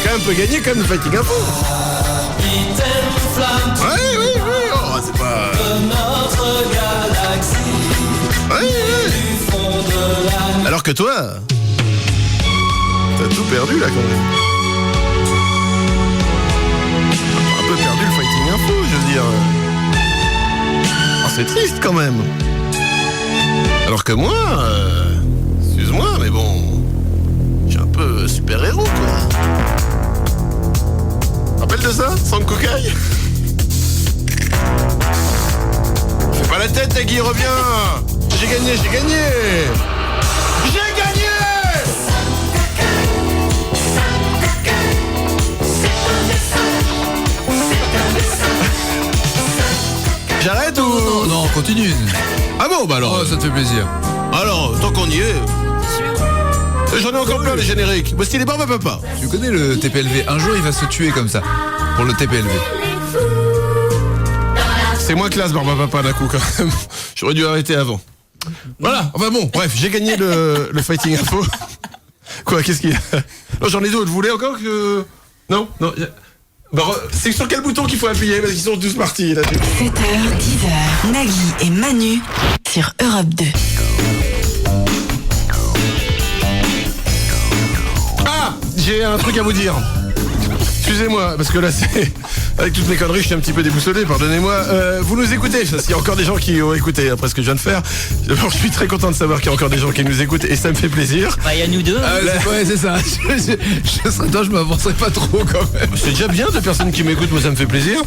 quand même un peu gagné comme le Fighting Info. Oui, oh, c'est pas... Notre galaxie. Oui. Alors que toi, t'as tout perdu là quand même. Un peu perdu le Fighting Info, je veux dire. Oh, c'est triste quand même. Alors que moi, excuse-moi, mais bon, je suis un peu super-héros quoi. Rappelle de ça, Sankokai? Fais pas la tête, Nagui, reviens. J'ai gagné. J'ai gagné. continue. Ah bon, bah alors. Oh, ça te fait plaisir. Alors, tant qu'on y est. J'en ai encore plein les génériques. Bah, style Barbe à Papa. Tu connais le TPLV. Un jour, il va se tuer comme ça. Pour le TPLV. C'est moins classe, Barbe à Papa, d'un coup, quand même. J'aurais dû arrêter avant. Voilà. Enfin bon, bref, j'ai gagné le Fighting Info. Quoi, qu'est-ce qu'il y a? Non, j'en ai d'autres. Vous voulez encore que... Non. Bah, c'est sur quel bouton qu'il faut appuyer? Parce qu'ils sont tous partis, là. 7h, 10h. Nagui et Manu sur Europe 2. Ah, j'ai un truc à vous dire. Excusez-moi, parce que là, c'est... Avec toutes mes conneries, je suis un petit peu déboussolé, pardonnez-moi. Vous nous écoutez, parce qu'il y a encore des gens qui ont écouté après ce que je viens de faire. Alors, je suis très content de savoir qu'il y a encore des gens qui nous écoutent, et ça me fait plaisir. Bah, il y a nous deux. Ouais, c'est ça. Je m'avancerai pas trop, quand même. C'est déjà bien, deux personnes qui m'écoutent, moi ça me fait plaisir.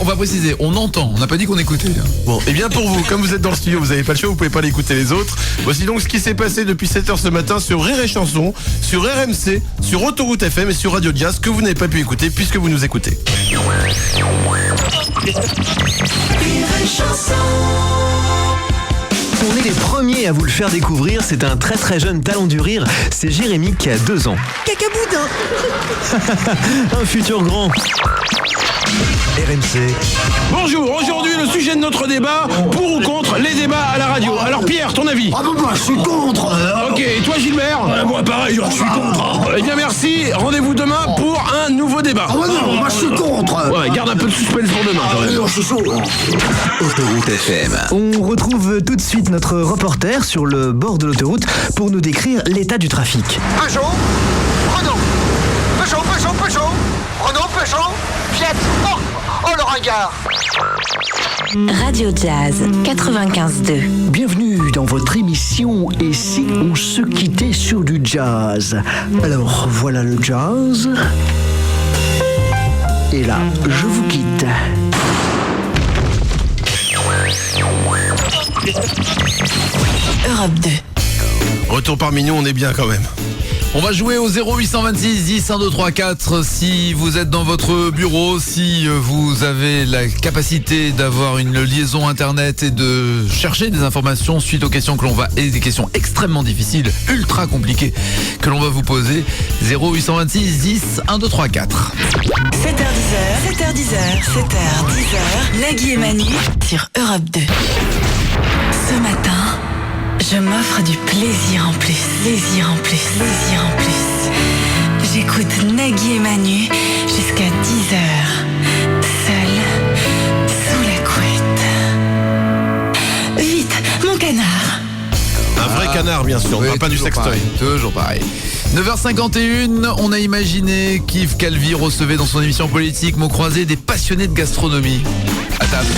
On va préciser, on entend, on n'a pas dit qu'on écoutait. Bon, et bien pour vous, comme vous êtes dans le studio, vous n'avez pas le choix, vous pouvez pas l'écouter les autres. Voici donc ce qui s'est passé depuis 7h ce matin sur Rire et Chanson, sur RMC, sur Autoroute FM et sur Radio Jazz, que vous n'avez pas pu écouter puisque vous nous écoutez. On est les premiers à vous le faire découvrir, c'est un très très jeune talent du rire, c'est Jérémy qui a 2 ans. Cacaboudin. Un futur grand. RMC. Bonjour, aujourd'hui le sujet de notre débat, pour ou contre les débats à la radio. Alors Pierre, ton avis? Ah bah moi je suis contre. Ok, et toi Gilbert? Moi pareil, je suis contre. Eh bien merci, rendez-vous demain pour un nouveau débat. Ah bah non, moi je suis contre. Ouais, garde un peu de suspense pour demain quand même. Non, je suis chaud. Autoroute FM. On retrouve tout de suite notre reporter sur le bord de l'autoroute pour nous décrire l'état du trafic. Peugeot, Renault, Peugeot, Renault, Peugeot, Fiat. Oh le ringard. Radio Jazz 95.2. Bienvenue dans votre émission Et si on se quittait sur du jazz? Alors voilà le jazz. Et là, je vous quitte. Europe 2. Retour parmi nous, on est bien quand même. On va jouer au 0826 10 1 2 3 4 si vous êtes dans votre bureau, si vous avez la capacité d'avoir une liaison internet et de chercher des informations suite aux questions que l'on va, et des questions extrêmement difficiles, ultra compliquées que l'on va vous poser. 0826 10 1 2 3 4. 7h10, Nagui et Manu sur Europe 2. Ce matin, je m'offre du plaisir en plus. J'écoute Nagui et Manu jusqu'à 10h, seul sous la couette. Vite, mon canard. Un vrai canard, bien sûr, oui, pas du sextoy. Toujours pareil. 9h51, on a imaginé qu'Yves Calvi recevait dans son émission politique Mots croisés des passionnés de gastronomie. À table.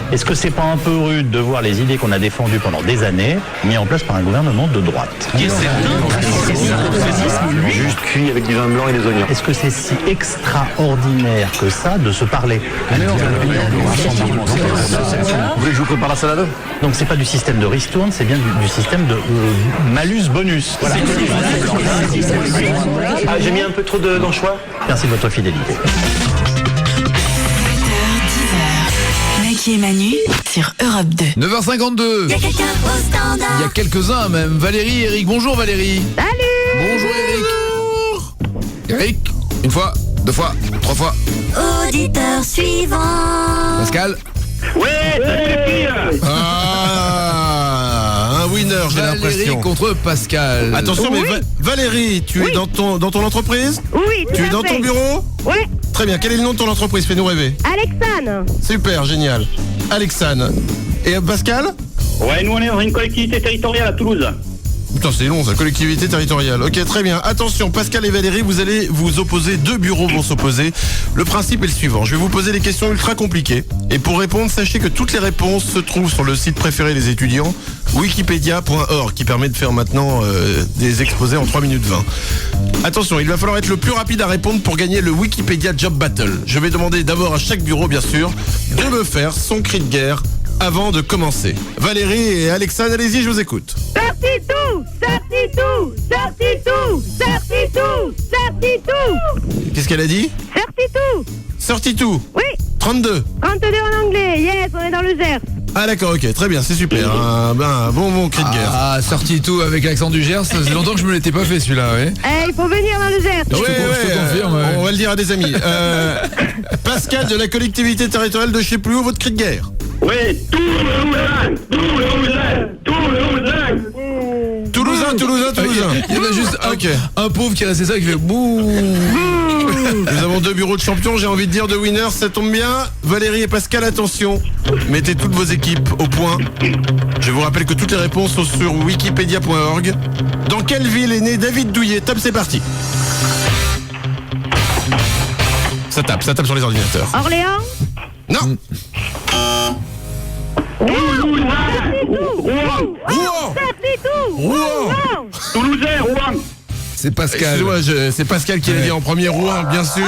Est-ce que c'est pas un peu rude de voir les idées qu'on a défendues pendant des années mis en place par un gouvernement de droite? Juste cuit avec du vin blanc et des oignons. Est-ce que c'est si extraordinaire que ça de se parler? Vous voulez que je vous prépare la salade? Donc c'est pas du système de ristourne, c'est bien du système de malus-bonus. Voilà. Ah, j'ai mis un peu trop d'anchois. Merci de votre fidélité. Nagui et Manu sur Europe 2. 9h52. Il y a quelqu'un au standard. Il y a quelques-uns même. Valérie, Eric. Bonjour Valérie. Salut. Bonjour Eric. Eric, une fois, 2 fois, 3 fois. Auditeur suivant. Pascal. Ouais, salut les filles. Ah, un winner, j'ai l'impression. Valérie contre Pascal. Attention, mais Valérie, tu es dans ton entreprise? Oui, tout Tu es à dans fait. ton bureau? Oui. Très bien, quel est le nom de ton entreprise? Fais-nous rêver. Alexane. Super, génial. Alexane. Et Pascal? Ouais, nous on est dans une collectivité territoriale à Toulouse. Putain, c'est long, ça, collectivité territoriale. Ok, très bien. Attention, Pascal et Valérie, vous allez vous opposer. 2 bureaux vont s'opposer. Le principe est le suivant. Je vais vous poser des questions ultra compliquées. Et pour répondre, sachez que toutes les réponses se trouvent sur le site préféré des étudiants, wikipedia.org, qui permet de faire maintenant des exposés en 3 minutes 20. Attention, il va falloir être le plus rapide à répondre pour gagner le Wikipédia Job Battle. Je vais demander d'abord à chaque bureau, bien sûr, de me faire son cri de guerre avant de commencer. Valérie et Alexandre, allez-y, je vous écoute. Sorti tout. Qu'est-ce qu'elle a dit? Sorti tout. Sorti tout. Oui. 32. 32 en anglais, yes, on est dans le Gers. Ah d'accord, ok, très bien, c'est super. Un bon cri de guerre. Ah, sorti tout avec l'accent du Gers, ça faisait longtemps que je me l'étais pas fait celui-là, ouais. Il faut venir dans le Gers. Je te confirme, ouais. On va le dire à des amis. Pascal de la collectivité territoriale de je sais plus où, votre cri de guerre. Oui, Toulousain. Il y en a juste un pauvre qui restait ça qui fait bouh. Nous avons 2 bureaux de champions, j'ai envie de dire de winners, ça tombe bien. Valérie et Pascal, attention, mettez toutes vos équipes au point. Je vous rappelle que toutes les réponses sont sur wikipedia.org. Dans quelle ville est né David Douillet? Top, c'est parti. Ça tape sur les ordinateurs. Orléans? Non. Toulousain, Rouen. C'est Pascal. Excuse-moi, c'est Pascal qui l'a dit en premier, Rouen, bien sûr.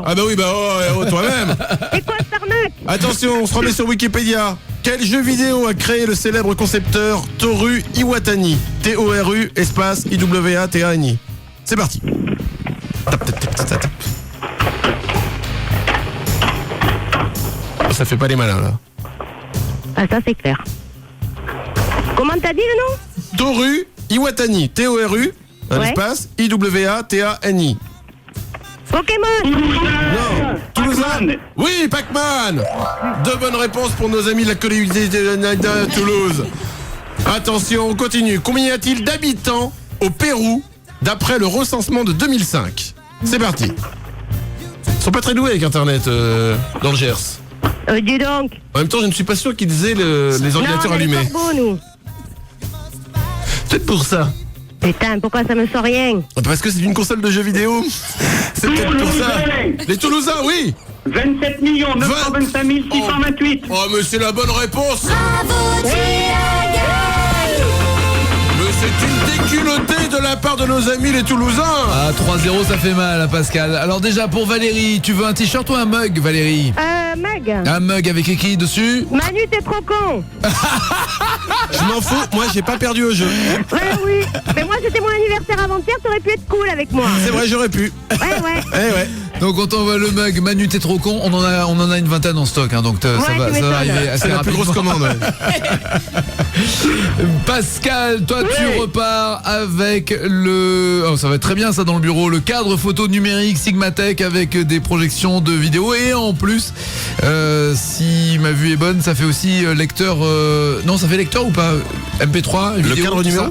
Ah bah oui, toi-même. C'est quoi cette arnaque? Attention, on se remet sur Wikipédia. Quel jeu vidéo a créé le célèbre concepteur Toru Iwatani? T-O-R-U, espace I-W-A-T-A-N-I. C'est parti. Tape. Ça fait pas les malins, là. Ah, ça c'est clair. Comment t'as dit le nom? Toru Iwatani, T-O-R-U, un espace I-W-A-T-A-N-I. Pokémon. Non, Toulousain. Oui, Pac-Man. 2 bonnes réponses pour nos amis de la collectivité de Toulouse. Attention, on continue. Combien y a-t-il d'habitants au Pérou d'après le recensement de 2005? C'est parti. Ils sont pas très doués avec Internet dans le Gers. Dis donc. En même temps, je ne suis pas sûr qu'ils aient les ordinateurs allumés. Nous. Peut-être pour ça. Putain, pourquoi ça me sort rien? Parce que c'est une console de jeux vidéo. C'est peut-être pour ça. Les Toulousains, oui. 27 925 628. Oh, mais c'est la bonne réponse. Bravo, Mais c'est une déculottée de la part de nos amis les Toulousains. Ah, 3-0, ça fait mal, Pascal. Alors déjà, pour Valérie, tu veux un t-shirt ou un mug, Valérie? Mug. Un mug avec écrit dessus? Manu, t'es trop con. Je m'en fous, moi j'ai pas perdu au jeu. Ouais, oui. Mais moi, c'était mon anniversaire avant-hier, t'aurais pu être cool avec moi. C'est vrai, j'aurais pu. Ouais. Donc on t'envoie le mug Manu t'es trop con, on en a une vingtaine en stock, hein, donc ça va arriver assez rapidement. C'est la plus grosse commande. Ouais. Pascal, toi tu repars avec ça va être très bien ça dans le bureau, le cadre photo numérique Sigmatech avec des projections de vidéos et en plus, si ma vue est bonne, ça fait aussi lecteur, non ça fait lecteur ou pas? MP3, vidéo, le cadre numéro?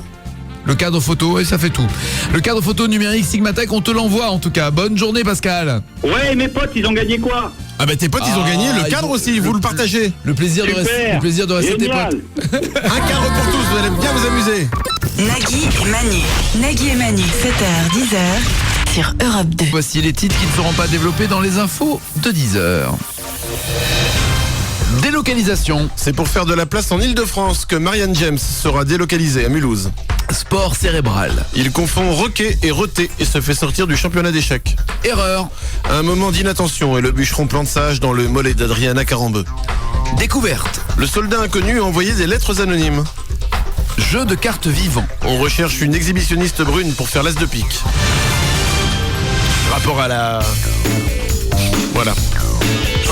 Le cadre photo, et ça fait tout. Le cadre photo numérique Sigmatech, on te l'envoie en tout cas. Bonne journée Pascal. Ouais, mes potes, ils ont gagné quoi? Ah bah tes potes ils ont gagné le cadre aussi, vous le partagez. Le plaisir de rester tes potes. Un cadre pour tous, vous allez bien vous amuser. Nagui et Manu, 7h, 10h sur Europe 2. Voici les titres qui ne seront pas développés dans les infos de 10h. Délocalisation. C'est pour faire de la place en Ile-de-France que Marianne James sera délocalisée à Mulhouse. Sport cérébral. Il confond roquet et reté et se fait sortir du championnat d'échecs. Erreur. Un moment d'inattention et le bûcheron plante sage dans le mollet d'Adriana Carambeu. Découverte. Le soldat inconnu a envoyé des lettres anonymes. Jeu de cartes vivant. On recherche une exhibitionniste brune pour faire l'as de pique. Rapport à la... Voilà.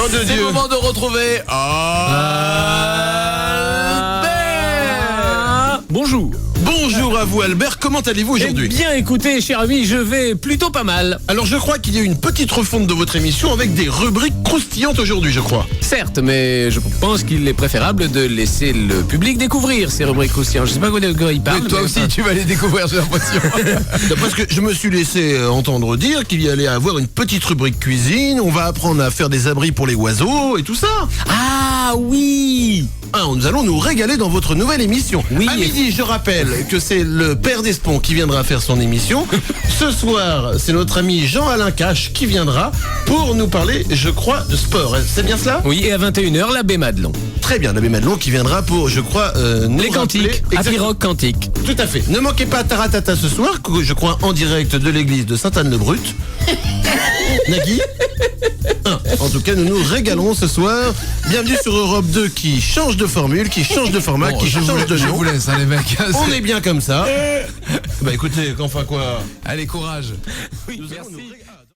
Oh de C'est Dieu. le moment de retrouver... Bonjour. Bonjour à vous Albert, comment allez-vous aujourd'hui? Eh bien écoutez, cher ami, je vais plutôt pas mal. Alors je crois qu'il y a une petite refonte de votre émission avec des rubriques croustillantes aujourd'hui, je crois. Certes, mais je pense qu'il est préférable de laisser le public découvrir ces rubriques croustillantes. Je sais pas de quoi il parle. Mais toi aussi tu vas les découvrir, j'ai l'impression. Parce que je me suis laissé entendre dire qu'il y allait avoir une petite rubrique cuisine, on va apprendre à faire des abris pour les oiseaux et tout ça. Ah oui. Nous allons nous régaler dans votre nouvelle émission. Oui. À midi, je rappelle que c'est le père d'Espon qui viendra faire son émission. Ce soir, c'est notre ami Jean-Alain Cache qui viendra pour nous parler, je crois, de sport. C'est bien cela? Oui, et à 21h, l'abbé Madelon. Très bien, l'abbé Madelon qui viendra pour, je crois, nous les cantiques, Happy Rock cantiques. Tout à fait. Ne manquez pas Taratata ce soir, je crois, en direct de l'église de Sainte-Anne-le-Brut. Nagui. En tout cas, nous nous régalerons ce soir. Bienvenue sur Europe 2 qui change de formule, qui change de format, qui change de nom. Je vous laisse, hein, les mecs. On est bien comme ça. Bah écoutez, enfin quoi. Allez, courage. Oui, merci.